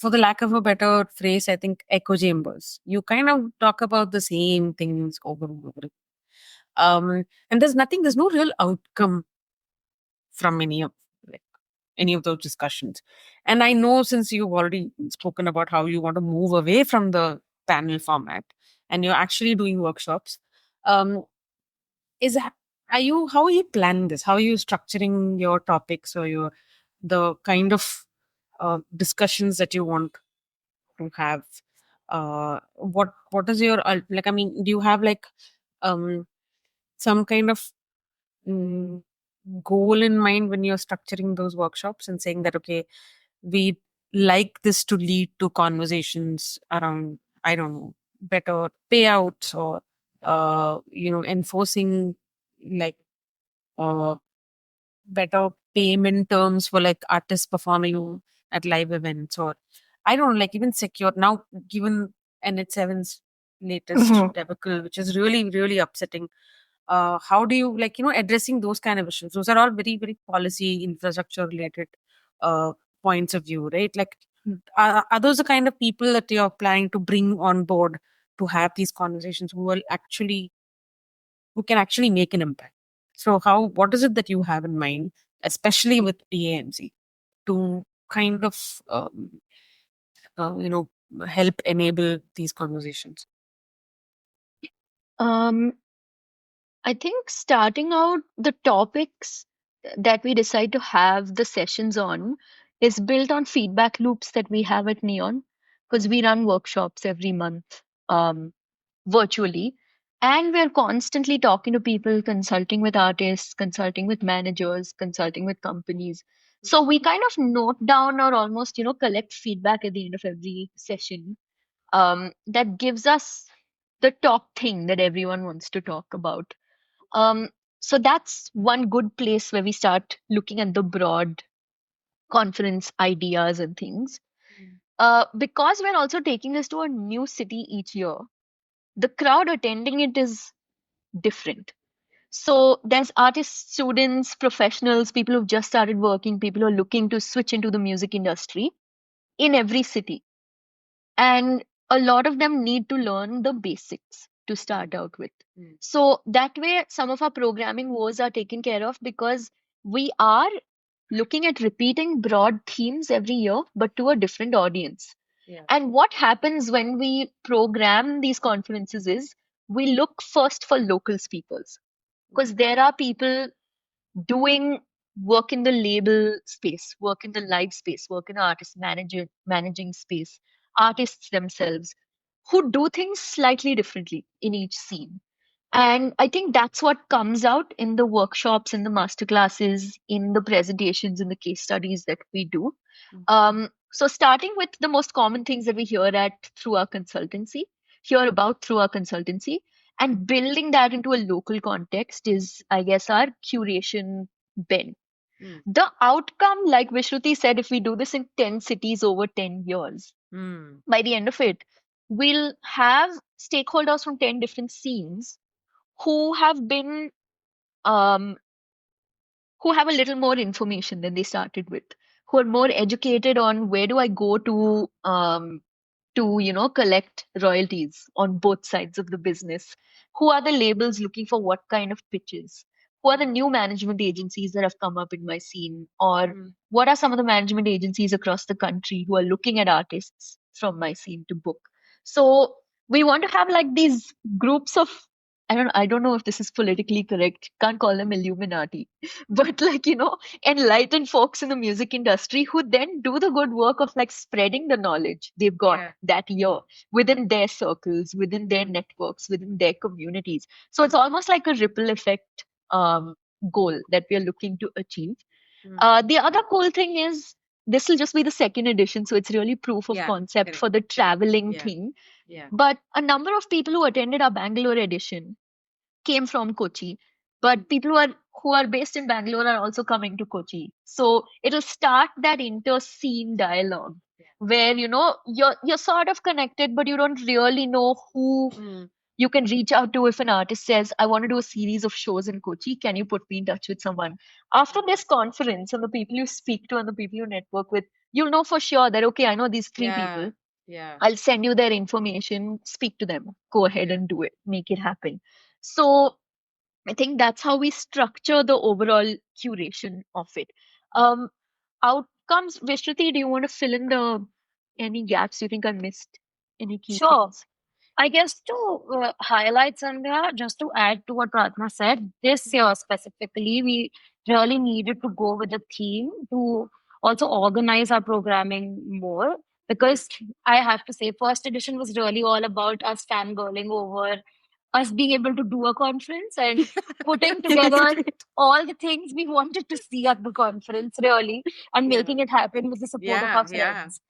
for the lack of a better phrase, I think echo chambers. You kind of talk about the same things over and over. And there's no real outcome from like any of those discussions. And I know, since you've already spoken about how you want to move away from the panel format and you're actually doing workshops, um, is that, how are you planning this? How are you structuring your topics or the kind of discussions that you want to have? What is your like? I mean, do you have like um some kind of mm, goal in mind when you're structuring those workshops and saying that, okay, we like this to lead to conversations around, I don't know, better payouts, or enforcing like uh better payment terms for like artists performing at live events, or I don't know, like even secure now, given NH7's latest debacle, which is really really upsetting. How do you, like, addressing those kind of issues? Those are all very very policy infrastructure related uh points of view, right? Like, are those the kind of people that you're planning to bring on board to have these conversations, who can actually make an impact? So what is it that you have in mind, especially with DAMC, to kind of uh, you know help enable these conversations? Um, I think starting out, the topics that we decide to have the sessions on is built on feedback loops that we have at Neon, because we run workshops every month virtually. And we're constantly talking to people, consulting with artists, consulting with managers, consulting with companies. So we kind of note down or almost, collect feedback at the end of every session that gives us the top thing that everyone wants to talk about. Um, so that's one good place where we start looking at the broad conference ideas and things. Because we're also taking this to a new city each year, the crowd attending it is different. So there's artists, students, professionals, people who've just started working, people who are looking to switch into the music industry in every city. And a lot of them need to learn the basics to start out with. So that way, some of our programming woes are taken care of, because we are looking at repeating broad themes every year, but to a different audience. And what happens when we program these conferences is we look first for local speakers, because there are people doing work in the label space, work in the live space, work in the managing space, artists themselves who do things slightly differently in each scene. And I think that's what comes out in the workshops, in the masterclasses, in the presentations, in the case studies that we do. So starting with the most common things that we hear about through our consultancy, and building that into a local context is, I guess, our curation bent. The outcome, like Vishruti said, if we do this in 10 cities over 10 years, by the end of it, we'll have stakeholders from 10 different scenes who have been um, who have a little more information than they started with, who are more educated on where do I go to collect royalties on both sides of the business, who are the labels looking for what kind of pitches, who are the new management agencies that have come up in my scene, or what are some of the management agencies across the country who are looking at artists from my scene to book. So we want to have like these groups of, I don't know if this is politically correct, can't call them Illuminati, but like, enlightened folks in the music industry who then do the good work of like spreading the knowledge they've got that year within their circles, within their networks, within their communities. So it's almost like a ripple effect goal that we are looking to achieve. The other cool thing is this will just be the second edition, so it's really proof of concept for the traveling thing. But a number of people who attended our Bangalore edition came from Kochi, but people who are based in Bangalore are also coming to Kochi. So it'll start that inter-scene dialogue where you're sort of connected, but you don't really know who you can reach out to if an artist says, I want to do a series of shows in Kochi. Can you put me in touch with someone? After this conference and the people you speak to and the people you network with, you'll know for sure that, okay, I know these three people. Yeah. I'll send you their information, speak to them, go ahead and do it, make it happen. So I think that's how we structure the overall curation of it. Um, Outcomes, Vishruti, do you want to fill in the any gaps you think I missed? Any key Sure. things? I guess to highlight, Sandhya, just to add to what Pratna said, this year specifically, we really needed to go with a theme to also organize our programming more. Because I have to say, first edition was really all about us fangirling over us being able to do a conference and putting together all the things we wanted to see at the conference, really, and Yeah. making it happen with the support of our Yeah. friends.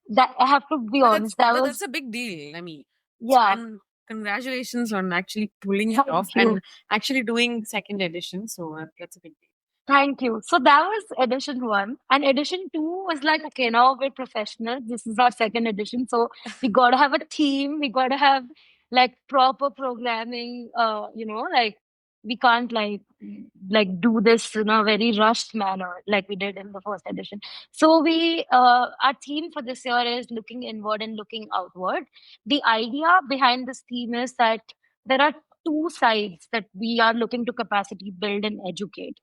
That I have to be honest, that was, That's a big deal. I mean, yeah. and congratulations on actually pulling it off Thank you. and actually doing second edition. So that's a big deal. Thank you. So that was edition one. And edition two was like, okay, now we're professionals. This is our second edition. So we got to have a team. We got to have like proper programming. Like we can't like do this in a very rushed manner like we did in the first edition. So our theme for this year is looking inward and looking outward. The idea behind this theme is that there are two sides that we are looking to capacity build and educate.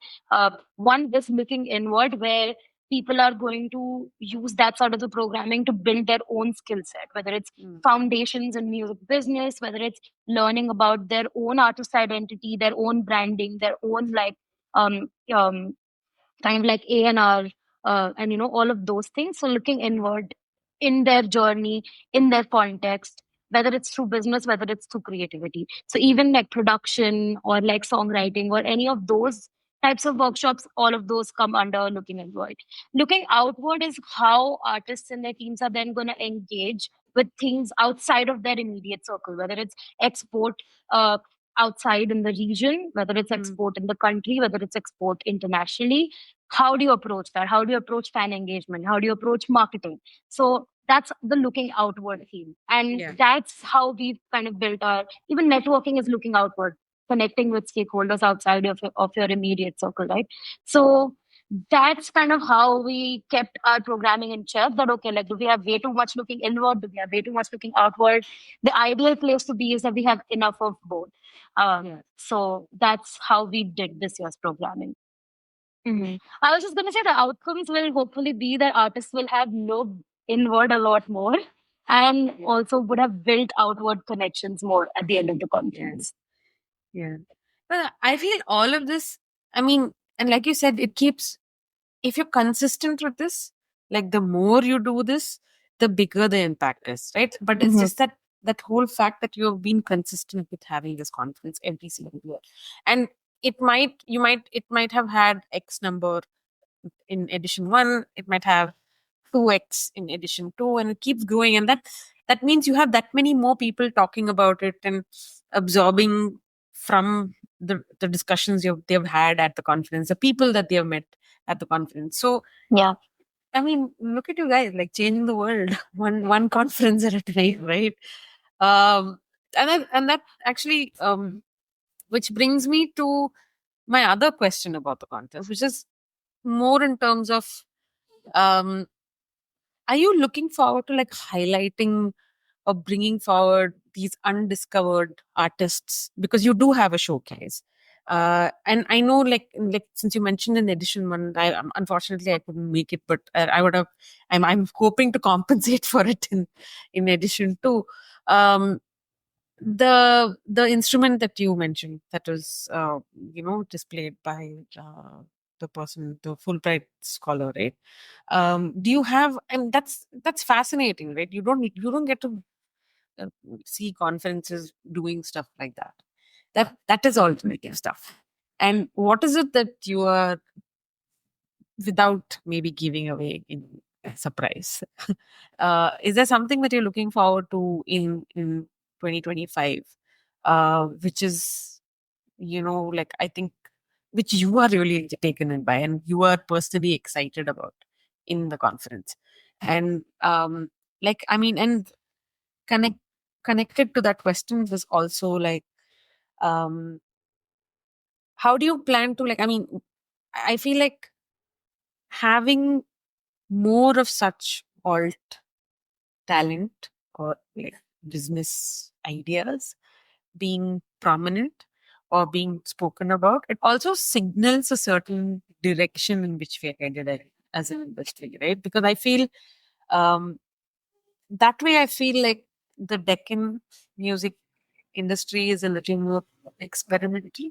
One is looking inward, where people are going to use that sort of the programming to build their own skill set, whether it's foundations in music business, whether it's learning about their own artist identity, their own branding, their own um, um, kind of like A&R, and all of those things. So looking inward in their journey, in their context, whether it's through business, whether it's through creativity. So even like production or like songwriting or any of those types of workshops, all of those come under looking inward. Looking outward is how artists and their teams are then going to engage with things outside of their immediate circle, whether it's export uh, outside in the region, whether it's export in the country, whether it's export internationally. How do you approach that? How do you approach fan engagement? How do you approach marketing? So that's the looking outward theme. And that's how we've kind of built our, even networking is looking outward, connecting with stakeholders outside of your immediate circle, right? So that's kind of how we kept our programming in check. That, okay, like, do we have way too much looking inward? Do we have way too much looking outward? The ideal place to be is that we have enough of both. So that's how we did this year's programming. I was just going to say the outcomes will hopefully be that artists will have looked inward a lot more and also would have built outward connections more at the end of the conference. Yeah. But I feel all of this, I mean, and like you said, it keeps, if you're consistent with this, like the more you do this, the bigger the impact is, right? But it's just that whole fact that you've been consistent with having this conference every single year. And it might have had X number in edition one, it might have 2x in edition two, and it keeps growing. And that means you have that many more people talking about it and absorbing from the discussions they've had at the conference, the people that they've met at the conference. So yeah, I mean, look at you guys, like changing the world one conference at a time, right? And that actually which brings me to my other question about the conference, which is more in terms of um are you looking forward to like highlighting or bringing forward these undiscovered artists, because you do have a showcase? And I know, like since you mentioned in edition one, unfortunately I couldn't make it, but I would have. I'm hoping to compensate for it in edition two. Um, the instrument that you mentioned that was displayed by the person, the Fulbright scholar, right? Do you have? And that's fascinating, right? You don't get to uh, see conferences doing stuff like that. That is alternative stuff. And what is it that you are, without maybe giving away in surprise? Is there something that you're looking forward to in 2025, which is, like, I think, which you are really taken in by and you are personally excited about in the conference? And like, I mean, and connect connected to that question was also like, um, how do you plan to like? I mean, I feel like having more of such alt talent or like business ideas being prominent or being spoken about, it also signals a certain direction in which we are headed as an industry, right? Because I feel um, that way, I feel like the Deccan music industry is a little more experimental.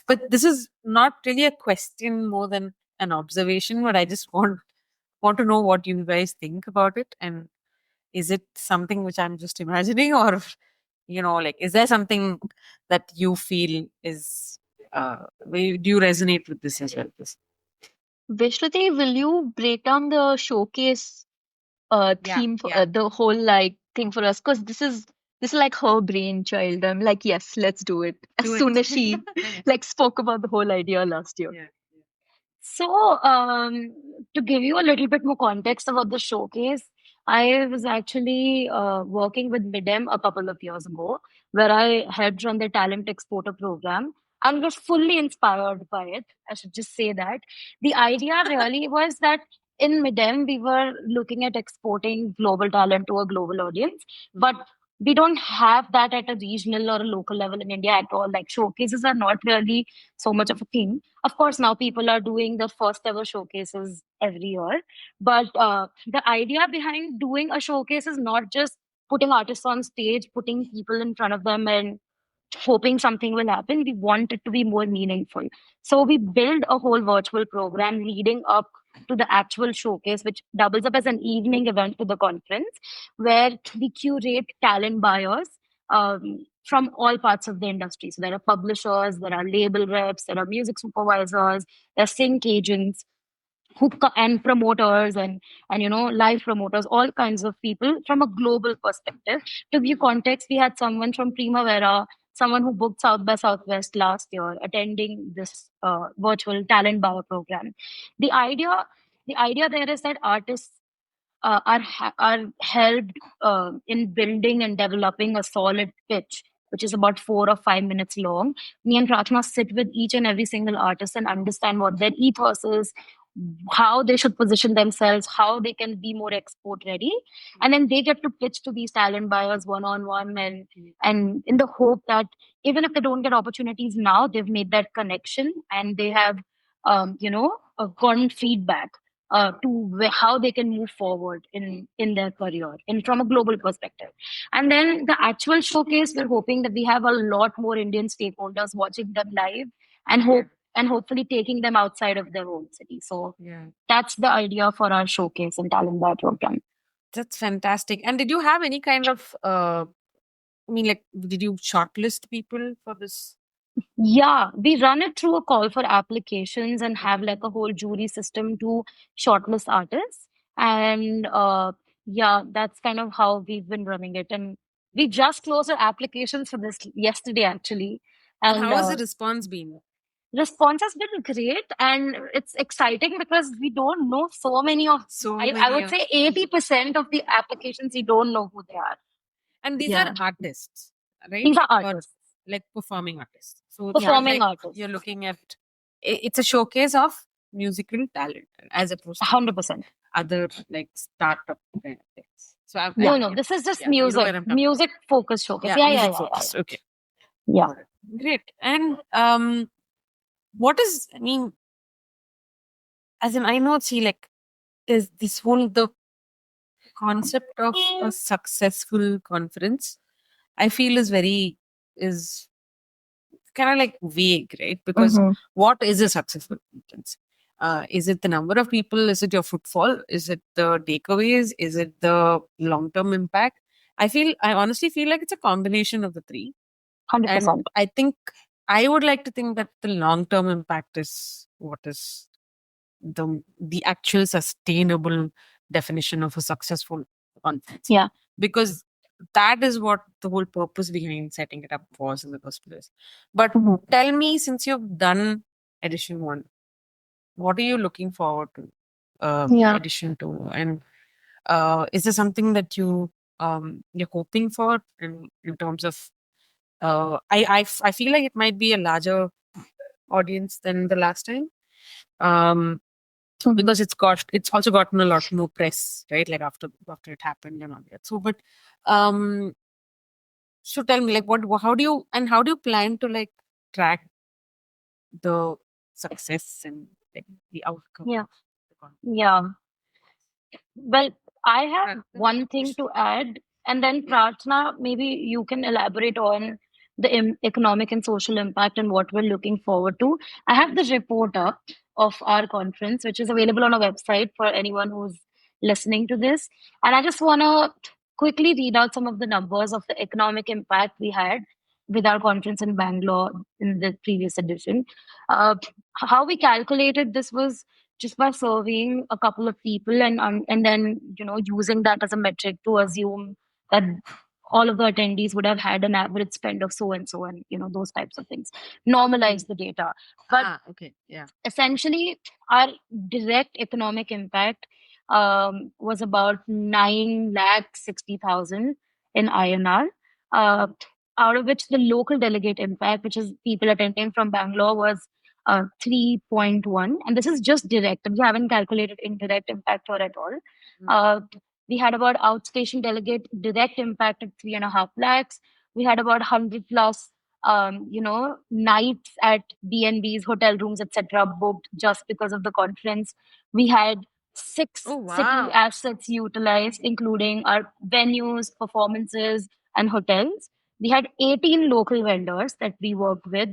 But this is not really a question more than an observation, but I just want to know what you guys think about it. And is it something which I'm just imagining, or like, is there something that you feel is do you resonate with this as well? Vishruti, will you break down the showcase Yeah, theme for yeah. the whole like thing for us? Because this is like her brainchild. I'm like, yes, let's do it. As Do soon it. as she like spoke about the whole idea last year. Yeah. So, to give you a little bit more context about the showcase, I was actually working with Midem a couple of years ago, where I helped run the talent exporter program and was fully inspired by it. I should just say that. The idea really was that in Midem, we were looking at exporting global talent to a global audience, but we don't have that at a regional or a local level in India at all. Like showcases are not really so much of a thing. Of course, now people are doing the first ever showcases every year. But the idea behind doing a showcase is not just putting artists on stage, putting people in front of them and hoping something will happen. We want it to be more meaningful. So we build a whole virtual program leading up to the actual showcase, which doubles up as an evening event to the conference, where we curate talent buyers from all parts of the industry. So there are publishers, there are label reps, there are music supervisors, there are sync agents, and promoters and live promoters, all kinds of people from a global perspective. To give you context, we had someone from Primavera, someone who booked South by Southwest last year, attending this virtual talent buyer program. The idea the idea there is that artists are helped in building and developing a solid pitch, which is about 4 or 5 minutes long. Me and Prarthana sit with each and every single artist and understand what their ethos is, how they should position themselves, how they can be more export ready, and then they get to pitch to these talent buyers one on one, and in the hope that even if they don't get opportunities now, they've made that connection and they have gotten feedback to how they can move forward in their career and from a global perspective. And then the actual showcase, we're hoping that we have a lot more Indian stakeholders watching them live and hopefully taking them outside of their own city. So Yeah. that's the idea for our showcase and talent buy program. That's fantastic. And did you have any kind of like, did you shortlist people for this? Yeah, we run it through a call for applications and have like a whole jury system to shortlist artists. And yeah, that's kind of how we've been running it. And we just closed our applications for this yesterday, actually. And And how has the response been? response has been great. And it's exciting because we don't know so many of, So I many would of, say 80% of the applications, we don't know who they are. and these Yeah, are artists, right? these are Or artists, like performing artists. So it's not performing like artists, you're looking at it's a showcase of musical talent as opposed to 100%. other like startup kind of things. So No, yeah, no, yeah, this is just yeah. You know music, where I'm talking. music focused showcase. Yeah, Yeah, yeah, music yeah, yeah, focused. Okay, yeah. got it. Great. And what is? I mean, as in, I know. See, like, is this whole the concept of a successful conference? I feel is kind of like vague, right? Because Mm-hmm. what is a successful conference? Is it the number of people? Is it your footfall? Is it the takeaways? Is it the long term impact? I honestly feel like it's a combination of the three. And 100%. I would like to think that the long term impact is what is the actual sustainable definition of a successful conference. Yeah. Because that is what the whole purpose behind setting it up was in the first place. But Mm-hmm. tell me, since you've done edition one, what are you looking forward to Yeah. edition two? And is there something that you you're hoping for in terms of I feel like it might be a larger audience than the last time. Um, because it's also gotten a lot more press, right? Like after it happened and all that. So, but um, so tell me, like, how do you plan to like track the success and like the outcome Yeah. of the conference? Yeah. Well, I have Prarthana? one thing to add, and then Prarthana, maybe you can elaborate on the economic and social impact and what we're looking forward to. I have the report up of our conference, which is available on our website for anyone who's listening to this. And I just want to quickly read out some of the numbers of the economic impact we had with our conference in Bangalore in the previous edition. Uh, how we calculated this was just by surveying a couple of people and then using that as a metric to assume that all of the attendees would have had an average spend of so and those types of things, normalize the data. But Okay, yeah. essentially our direct economic impact was about 9,60,000 in INR, uh, out of which the local delegate impact, which is people attending from Bangalore, was 3.1. And this is just direct. We haven't calculated indirect impact or at all. Uh, we had about outstation delegate direct impact at 3.5 lakhs. We had about 100 plus nights at BNBs, hotel rooms, etc., booked just because of the conference. We had six Oh city wow. assets utilized, including our venues, performances, and hotels. We had 18 local vendors that we worked with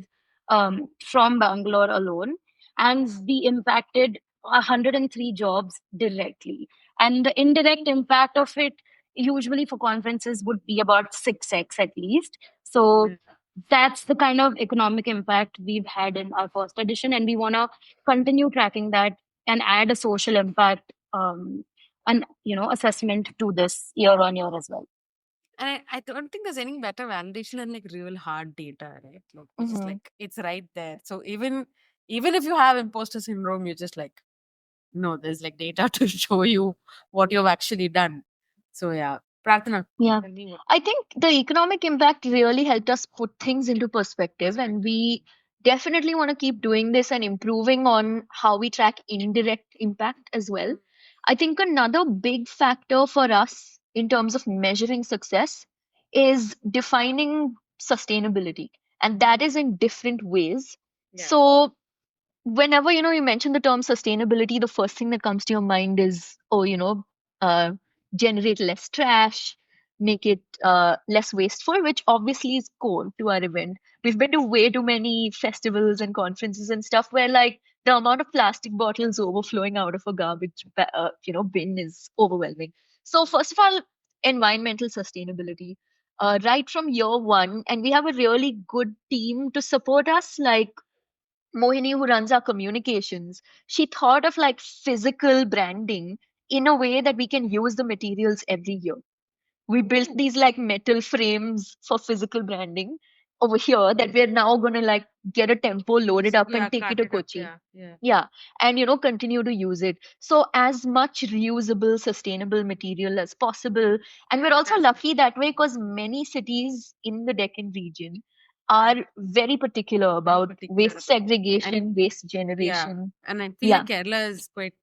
from Bangalore alone, and we impacted 103 jobs directly. And the indirect impact of it, usually for conferences, would be about 6x at least. So that's the kind of economic impact we've had in our first edition, and we want to continue tracking that and add a social impact and assessment to this year on year as well. And I don't think there's any better validation than like real hard data, right? Like it's just like it's right there. So even if you have imposter syndrome, you're just like, no, there's like data to show you what you've actually done. So yeah. Prarthana, Yeah. tell me what. I think the economic impact really helped us put things into perspective, and we definitely want to keep doing this and improving on how we track indirect impact as well. I think another big factor for us in terms of measuring success is defining sustainability, and that is in different ways. Yeah. So whenever you mention the term sustainability, the first thing that comes to your mind is, oh, uh, generate less trash, make it less wasteful, which obviously is core to our event. We've been to way too many festivals and conferences and stuff where like the amount of plastic bottles overflowing out of a bin is overwhelming. So first of all, environmental sustainability, right from year one, and we have a really good team to support us, like Mohini, who runs our communications, she thought of like physical branding in a way that we can use the materials every year. We built these like metal frames for physical branding over here that we're now going to like get a tempo, load it up, and take it to Kochi. Yeah, and continue to use it. So as much reusable, sustainable material as possible. And we're also lucky that way because many cities in the Deccan region are very particular about waste segregation, waste Yeah. generation. And I feel Yeah, like Kerala is quite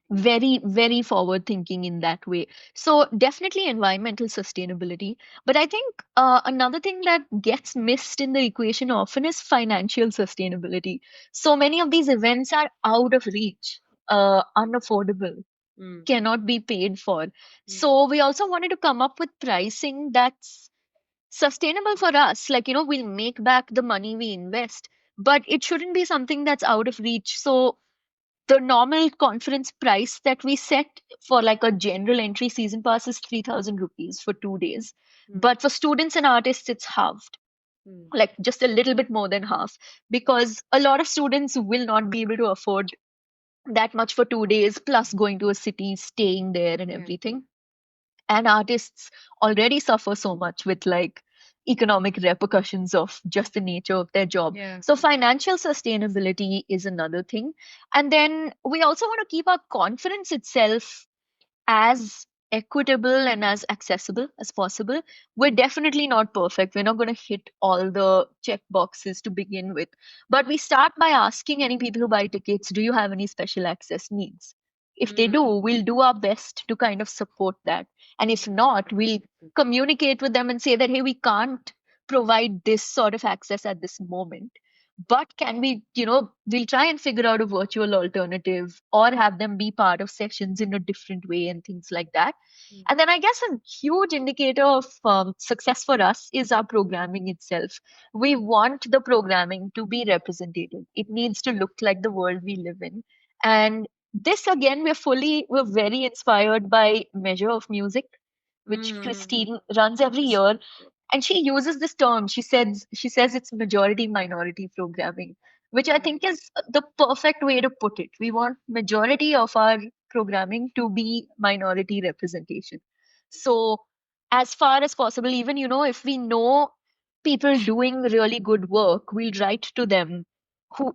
very, very forward thinking in that way. So definitely environmental sustainability. But I think another thing that gets missed in the equation often is financial sustainability. So many of these events are out of reach, unaffordable, cannot be paid for. So we also wanted to come up with pricing that's sustainable for us. Like, we'll make back the money we invest, but it shouldn't be something that's out of reach. So the normal conference price that we set for like a general entry season pass is 3,000 rupees for 2 days. But for students and artists, it's halved, like just a little bit more than half, because a lot of students will not be able to afford that much for 2 days, plus going to a city, staying there, and everything. And artists already suffer so much with like economic repercussions of just the nature of their job. So financial sustainability is another thing. And then we also want to keep our conference itself as equitable and as accessible as possible. We're definitely not perfect. We're not going to hit all the check boxes to begin with. But we start by asking any people who buy tickets, do you have any special access needs? If they do, we'll do our best to kind of support that. And if not, we'll communicate with them and say that, hey, we can't provide this sort of access at this moment. But can we, we'll try and figure out a virtual alternative or have them be part of sessions in a different way and things like that. And then I guess a huge indicator of success for us is our programming itself. We want the programming to be representative. It needs to look like the world we live in. And this again, we're very inspired by Measure of Music, which Christine runs every year. And she uses this term. She says it's majority minority programming, which I think is the perfect way to put it. We want majority of our programming to be minority representation. So as far as possible, even if we know people doing really good work, we'll write to them,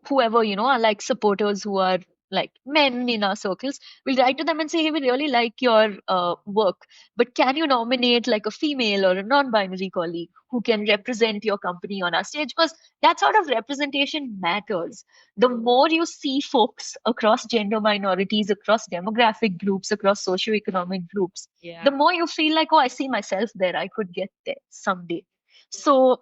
whoever are like supporters who are like men in our circles. We'll write to them and say, hey, we really like your work, but can you nominate like a female or a non-binary colleague who can represent your company on our stage? Because that sort of representation matters. The more you see folks across gender minorities, across demographic groups, across socioeconomic groups, the more you feel like, oh, I see myself there, I could get there someday. So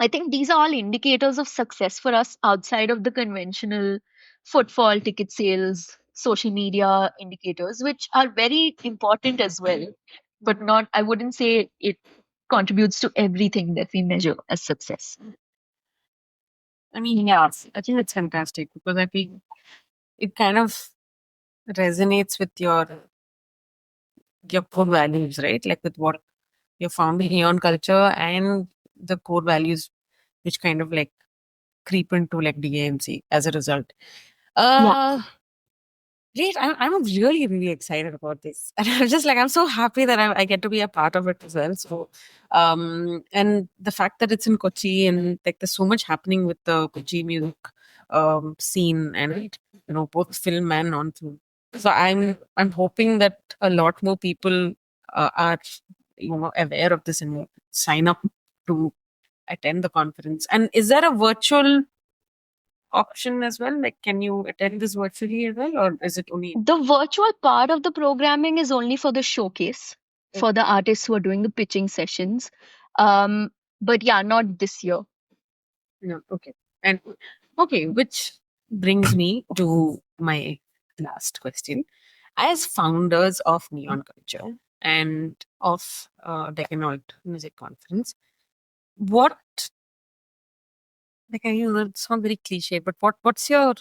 I think these are all indicators of success for us outside of the conventional footfall, ticket sales, social media indicators, which are very important as well, but not, I wouldn't say it contributes to everything that we measure as success. I mean, yeah, I think it's fantastic because I think it kind of resonates with your core values, right? Like with what you found in your own culture and the core values which kind of like creep into like DAMC as a result. Great. I'm really, really excited about this. And I'm just like, I'm so happy that I get to be a part of it as well. So, and the fact that it's in Kochi and like there's so much happening with the Kochi music scene and, both film and non-film. So I'm hoping that a lot more people are, aware of this and sign up to attend the conference. And is there a virtual option as well? Like, can you attend this virtually as well, or is it only? The virtual part of the programming is only for the showcase, for the artists who are doing the pitching sessions. But yeah, not this year. No, okay. And okay, which brings me to my last question. As founders of Neon Culture and of Decanoid Music Conference, what, like I know it's not very cliche, but what's your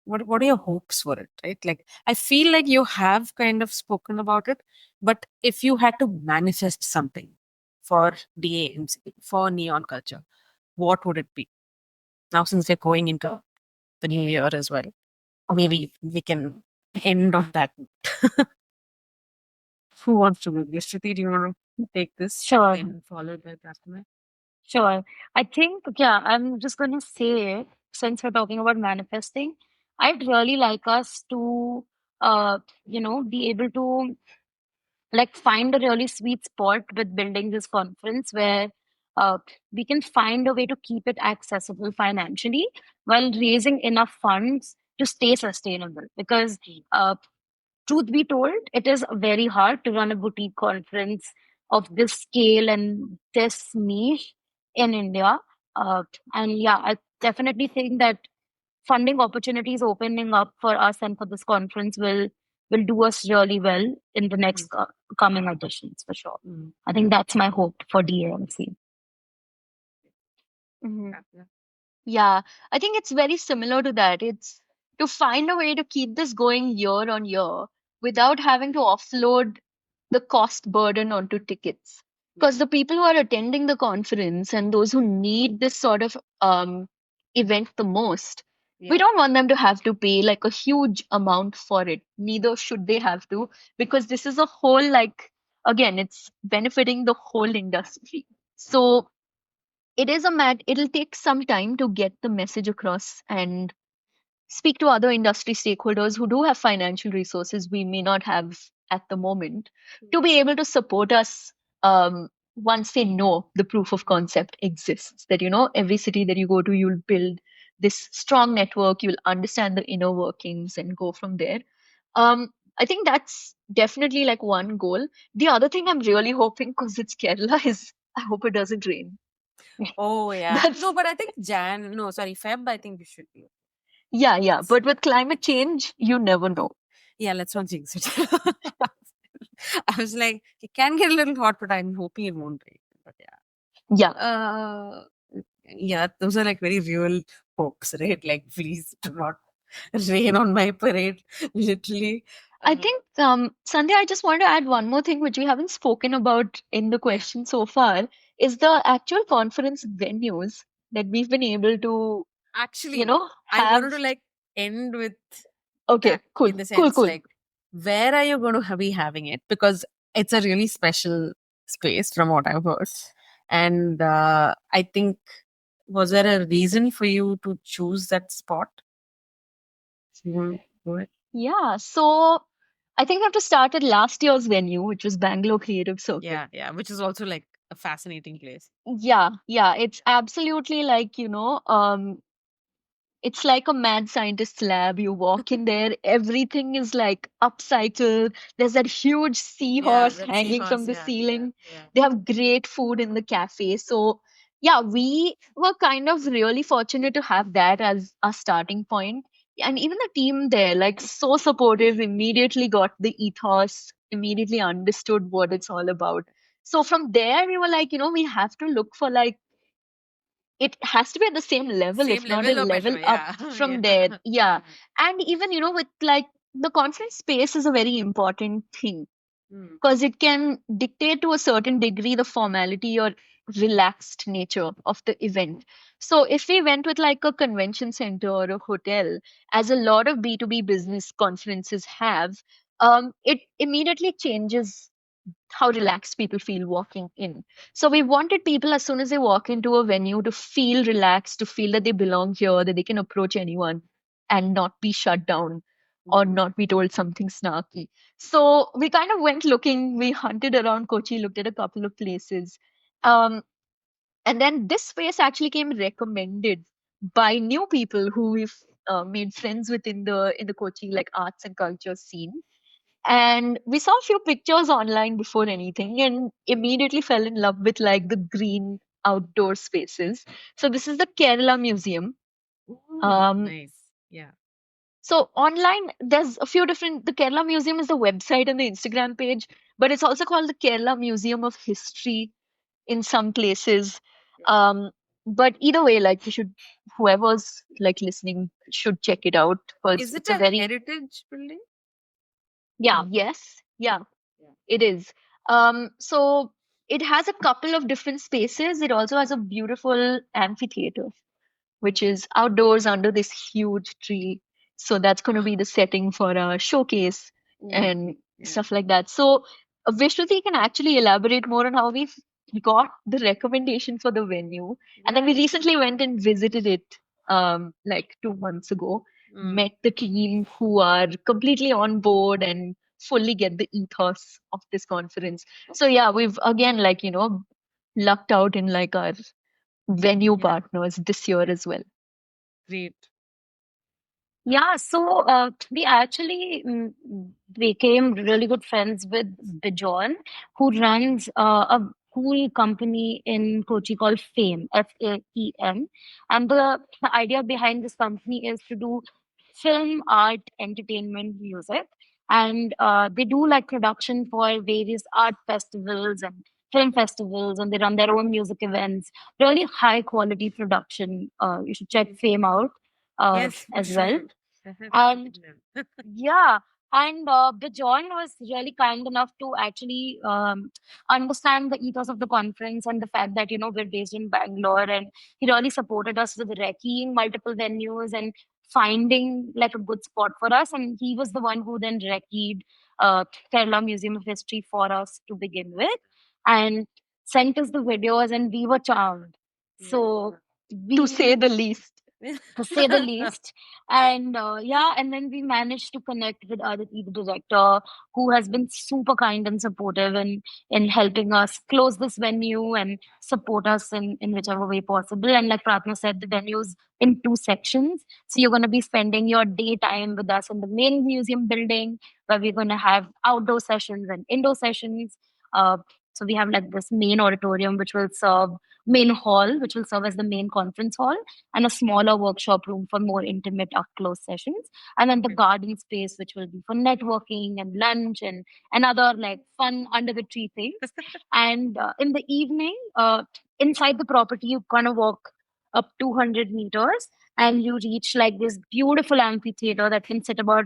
what are your hopes for it, right? Like I feel like you have kind of spoken about it, but if you had to manifest something for DAMC, for Neon Culture, what would it be? Now since we're going into the new year as well, maybe we can end on that note. Who wants to go? Vishruti, do you want to take this? Sure. And followed by Prarthana? Sure. I think, yeah, I'm just going to say, since we're talking about manifesting, I'd really like us to, be able to like find a really sweet spot with building this conference where uh, we can find a way to keep it accessible financially while raising enough funds to stay sustainable. Because truth be told, it is very hard to run a boutique conference of this scale and this niche in India. And yeah, I definitely think that funding opportunities opening up for us and for this conference will do us really well in the next coming editions for sure. I think that's my hope for DAMC. Yeah, I think it's very similar to that. It's to find a way to keep this going year on year without having to offload the cost burden onto tickets. Because the people who are attending the conference and those who need this sort of event the most, we don't want them to have to pay like a huge amount for it. Neither should they have to, because this is a whole, like, again, it's benefiting the whole industry. So it'll take some time to get the message across and speak to other industry stakeholders who do have financial resources we may not have at the moment to be able to support us once they know the proof of concept exists. That, every city that you go to, you'll build this strong network, you'll understand the inner workings and go from there. I think that's definitely like one goal. The other thing I'm really hoping, because it's Kerala, is I hope it doesn't rain. Oh yeah. That's No, but I think no, sorry, Feb, I think we should be. yeah. Let's But with climate change, you never know. yeah, let's not jinx it. I was like, it can get a little hot, but I'm hoping it won't rain. But Yeah. yeah, those are like very real hopes, right? Like, please do not rain on my parade, literally. I think, Sandhya, I just want to add one more thing which we haven't spoken about in the question so far is the actual conference venues that we've been able to, Actually, I have. wanted to like end with Okay, that cool, in the cool, sense cool. like, where are you going to be having it? Because it's a really special space from what I've heard. And I think, was there a reason for you to choose that spot? Go ahead. Yeah, so I think we have to start at last year's venue, which was Bangalore Creative Circle. Yeah, which is also like a fascinating place. Yeah, it's absolutely like, it's like a mad scientist lab. You walk in there, everything is like upcycled. There's that huge Yeah, seahorse that hanging from seahorse. the Yeah, ceiling. yeah. They have great food in the cafe. So, yeah, we were kind of really fortunate to have that as a starting point. And even the team there, like, so supportive, immediately got the ethos, immediately understood what it's all about. So from there, we were like, we have to look for like it has to be at the same level, Same if not a level or level better. up Yeah, from yeah. there. Yeah. And even, with like the conference space is a very important thing Mm. because it can dictate to a certain degree the formality or relaxed nature of the event. So if we went with like a convention center or a hotel, as a lot of B2B business conferences have, it immediately changes how relaxed people feel walking in. So we wanted people as soon as they walk into a venue to feel relaxed, to feel that they belong here, that they can approach anyone and not be shut down or not be told something snarky. So we kind of went looking, we hunted around Kochi, looked at a couple of places. Um, and then this space actually came recommended by new people who we've made friends with in the Kochi like arts and culture scene, and we saw a few pictures online before anything and immediately fell in love with like the green outdoor spaces. So this is the Kerala Museum. Nice. Yeah. So online, there's a few different. The Kerala Museum is the website and the Instagram page, but it's also called the Kerala Museum of History in some places. Um, but either way, like you should, whoever's like listening should check it out because Is it it's a a very heritage building? yes, yeah. It is. So it has a couple of different spaces. It also has a beautiful amphitheater, which is outdoors under this huge tree. So that's going to be the setting for a showcase and stuff like that. So Vishruti can actually elaborate more on how we got the recommendation for the venue. And then we recently went and visited it like 2 months ago, met the team who are completely on board and fully get the ethos of this conference. So yeah, we've again like, lucked out in like our venue Yeah. partners this year as well. Great. Yeah, so we actually became really good friends with Bijon, who runs a cool company in Kochi called Fame, FAEM. And the idea behind this company is to do film, art, entertainment, music. And they do like production for various art festivals and film festivals, and they run their own music events. Really high quality production. You should check Fame out Yes, for as well. sure. Definitely And checking them. yeah, and Bijoy was really kind enough to actually understand the ethos of the conference and the fact that, we're based in Bangalore, and he really supported us with recceing multiple venues and finding like a good spot for us. And he was the one who then recceed Kerala Museum of History for us to begin with and sent us the videos, and we were charmed. Yeah. So To say we the least. to say the least. And yeah, and then we managed to connect with Aditi, the director, who has been super kind and supportive in helping us close this venue and support us in whichever way possible. And like Pratna said, the venue's in two sections. So you're going to be spending your daytime with us in the main museum building, where we're going to have outdoor sessions and indoor sessions. Uh, so we have like this main auditorium, which will serve main hall, which will serve as the main conference hall, and a smaller workshop room for more intimate up close sessions. And then the garden space, which will be for networking and lunch and other like fun under the tree things. And in the evening, inside the property, you kind of walk up 200 meters and you reach like this beautiful amphitheater that can seat about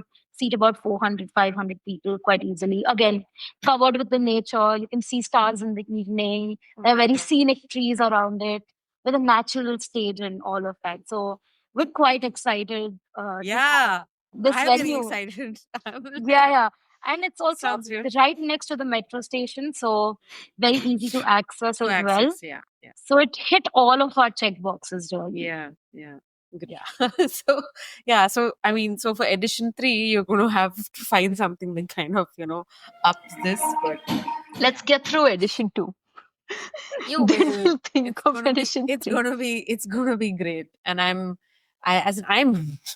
400, 500 people quite easily. Again, covered with the nature. You can see stars in the evening. There are very scenic trees around it with a natural stage and all of that. So we're quite excited to have Yeah, this I'm very venue. excited. I'm like, Yeah, yeah. And it's also sounds good. right next to the metro station, so very easy to access To as well. access, yeah, yeah, So it hit all of our check boxes, really. yeah, yeah. Yeah. So yeah, so I mean, so for edition 3, you're going to have to find something that kind of, ups this, but Let's get through edition 2. you Then will. we'll think It's of gonna be, edition it's 3. gonna be, it's gonna be great. And I'm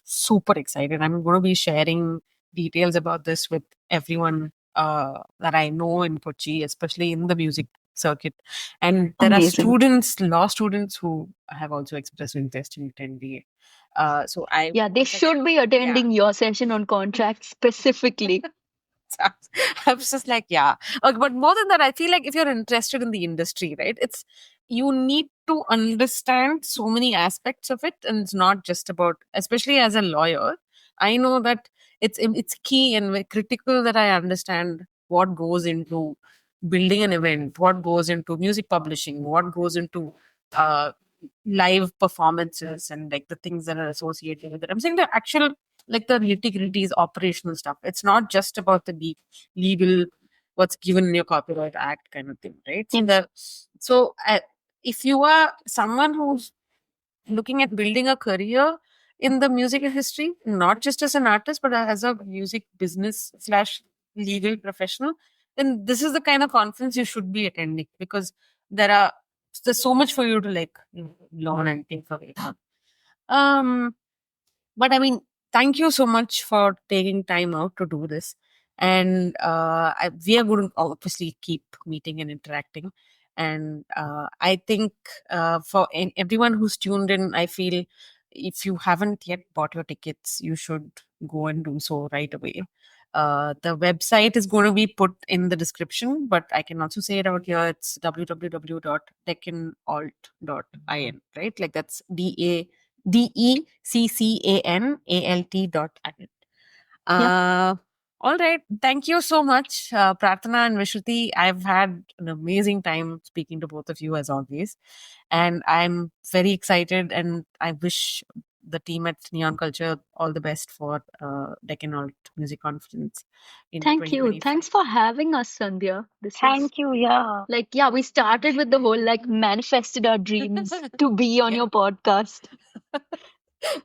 super excited. I'm gonna be sharing details about this with everyone that I know in Kochi, especially in the music circuit. And there are Amazing. law students who have also expressed interest in attending. So I Yeah, they should be attending your session on contract specifically. I was just like, yeah. Okay, but more than that, I feel like if you're interested in the industry, right, you need to understand so many aspects of it, and it's not just about, especially as a lawyer, I know that it's key and very critical that I understand what goes into building an event, what goes into music publishing, what goes into uh, live performances, and like the things that are associated with it. I'm saying the actual, like the nitty-gritty is operational stuff. It's not just about the legal, what's given in your copyright act kind of thing, right? So if you are someone who's looking at building a career in the music history, not just as an artist, but as a music business slash legal professional, then this is the kind of conference you should be attending, because there are there's so much for you to like learn and take away. Um, but I mean, thank you so much for taking time out to do this. And we are going to obviously keep meeting and interacting. And I think for everyone who's tuned in, I feel if you haven't yet bought your tickets, you should go and do so right away. The website is going to be put in the description, but I can also say it out here. It's www.deccanalt.in, right? Like that's DECCANALT.in. All right. Thank you so much, Prarthana and Vishruti. I've had an amazing time speaking to both of you as always. And I'm very excited, and I wish the team at Neon Culture all the best for Deccan Alt Music Conference in Thank you. 2025. Thanks for having us, Sandhya. This is Thank you. Yeah. like, yeah, we started with the whole like manifested our dreams to be on Yeah. your podcast.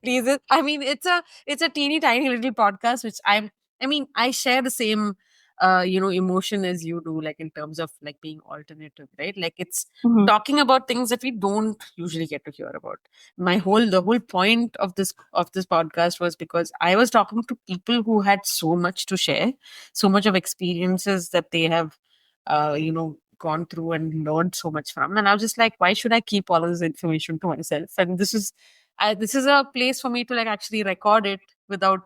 Please, I mean, it's a teeny tiny little podcast, which I share the same emotion as you do, like in terms of like being alternative, right? Like it's Mhm. talking about things that we don't usually get to hear about. The whole point of this podcast was because I was talking to people who had so much to share, so much of experiences that they have gone through and learned so much from. And I was just like, why should I keep all of this information to myself? And this is a place for me to like actually record it without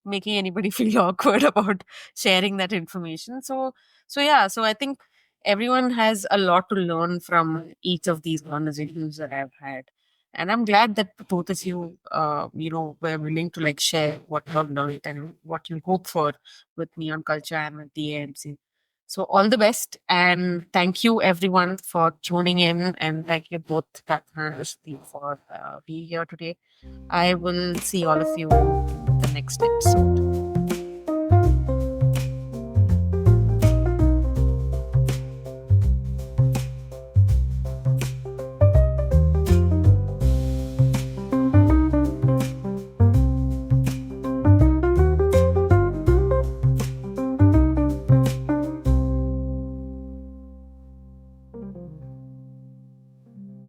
making anybody feel awkward about sharing that information. So I think everyone has a lot to learn from each of these conversations that I've had. And I'm glad that both of you, were willing to like share what you've learned and what you hope for with Neon Culture and with the AMC. So all the best, and thank you everyone for tuning in, and thank you both partners for being here today. I will see all of you in the next episode.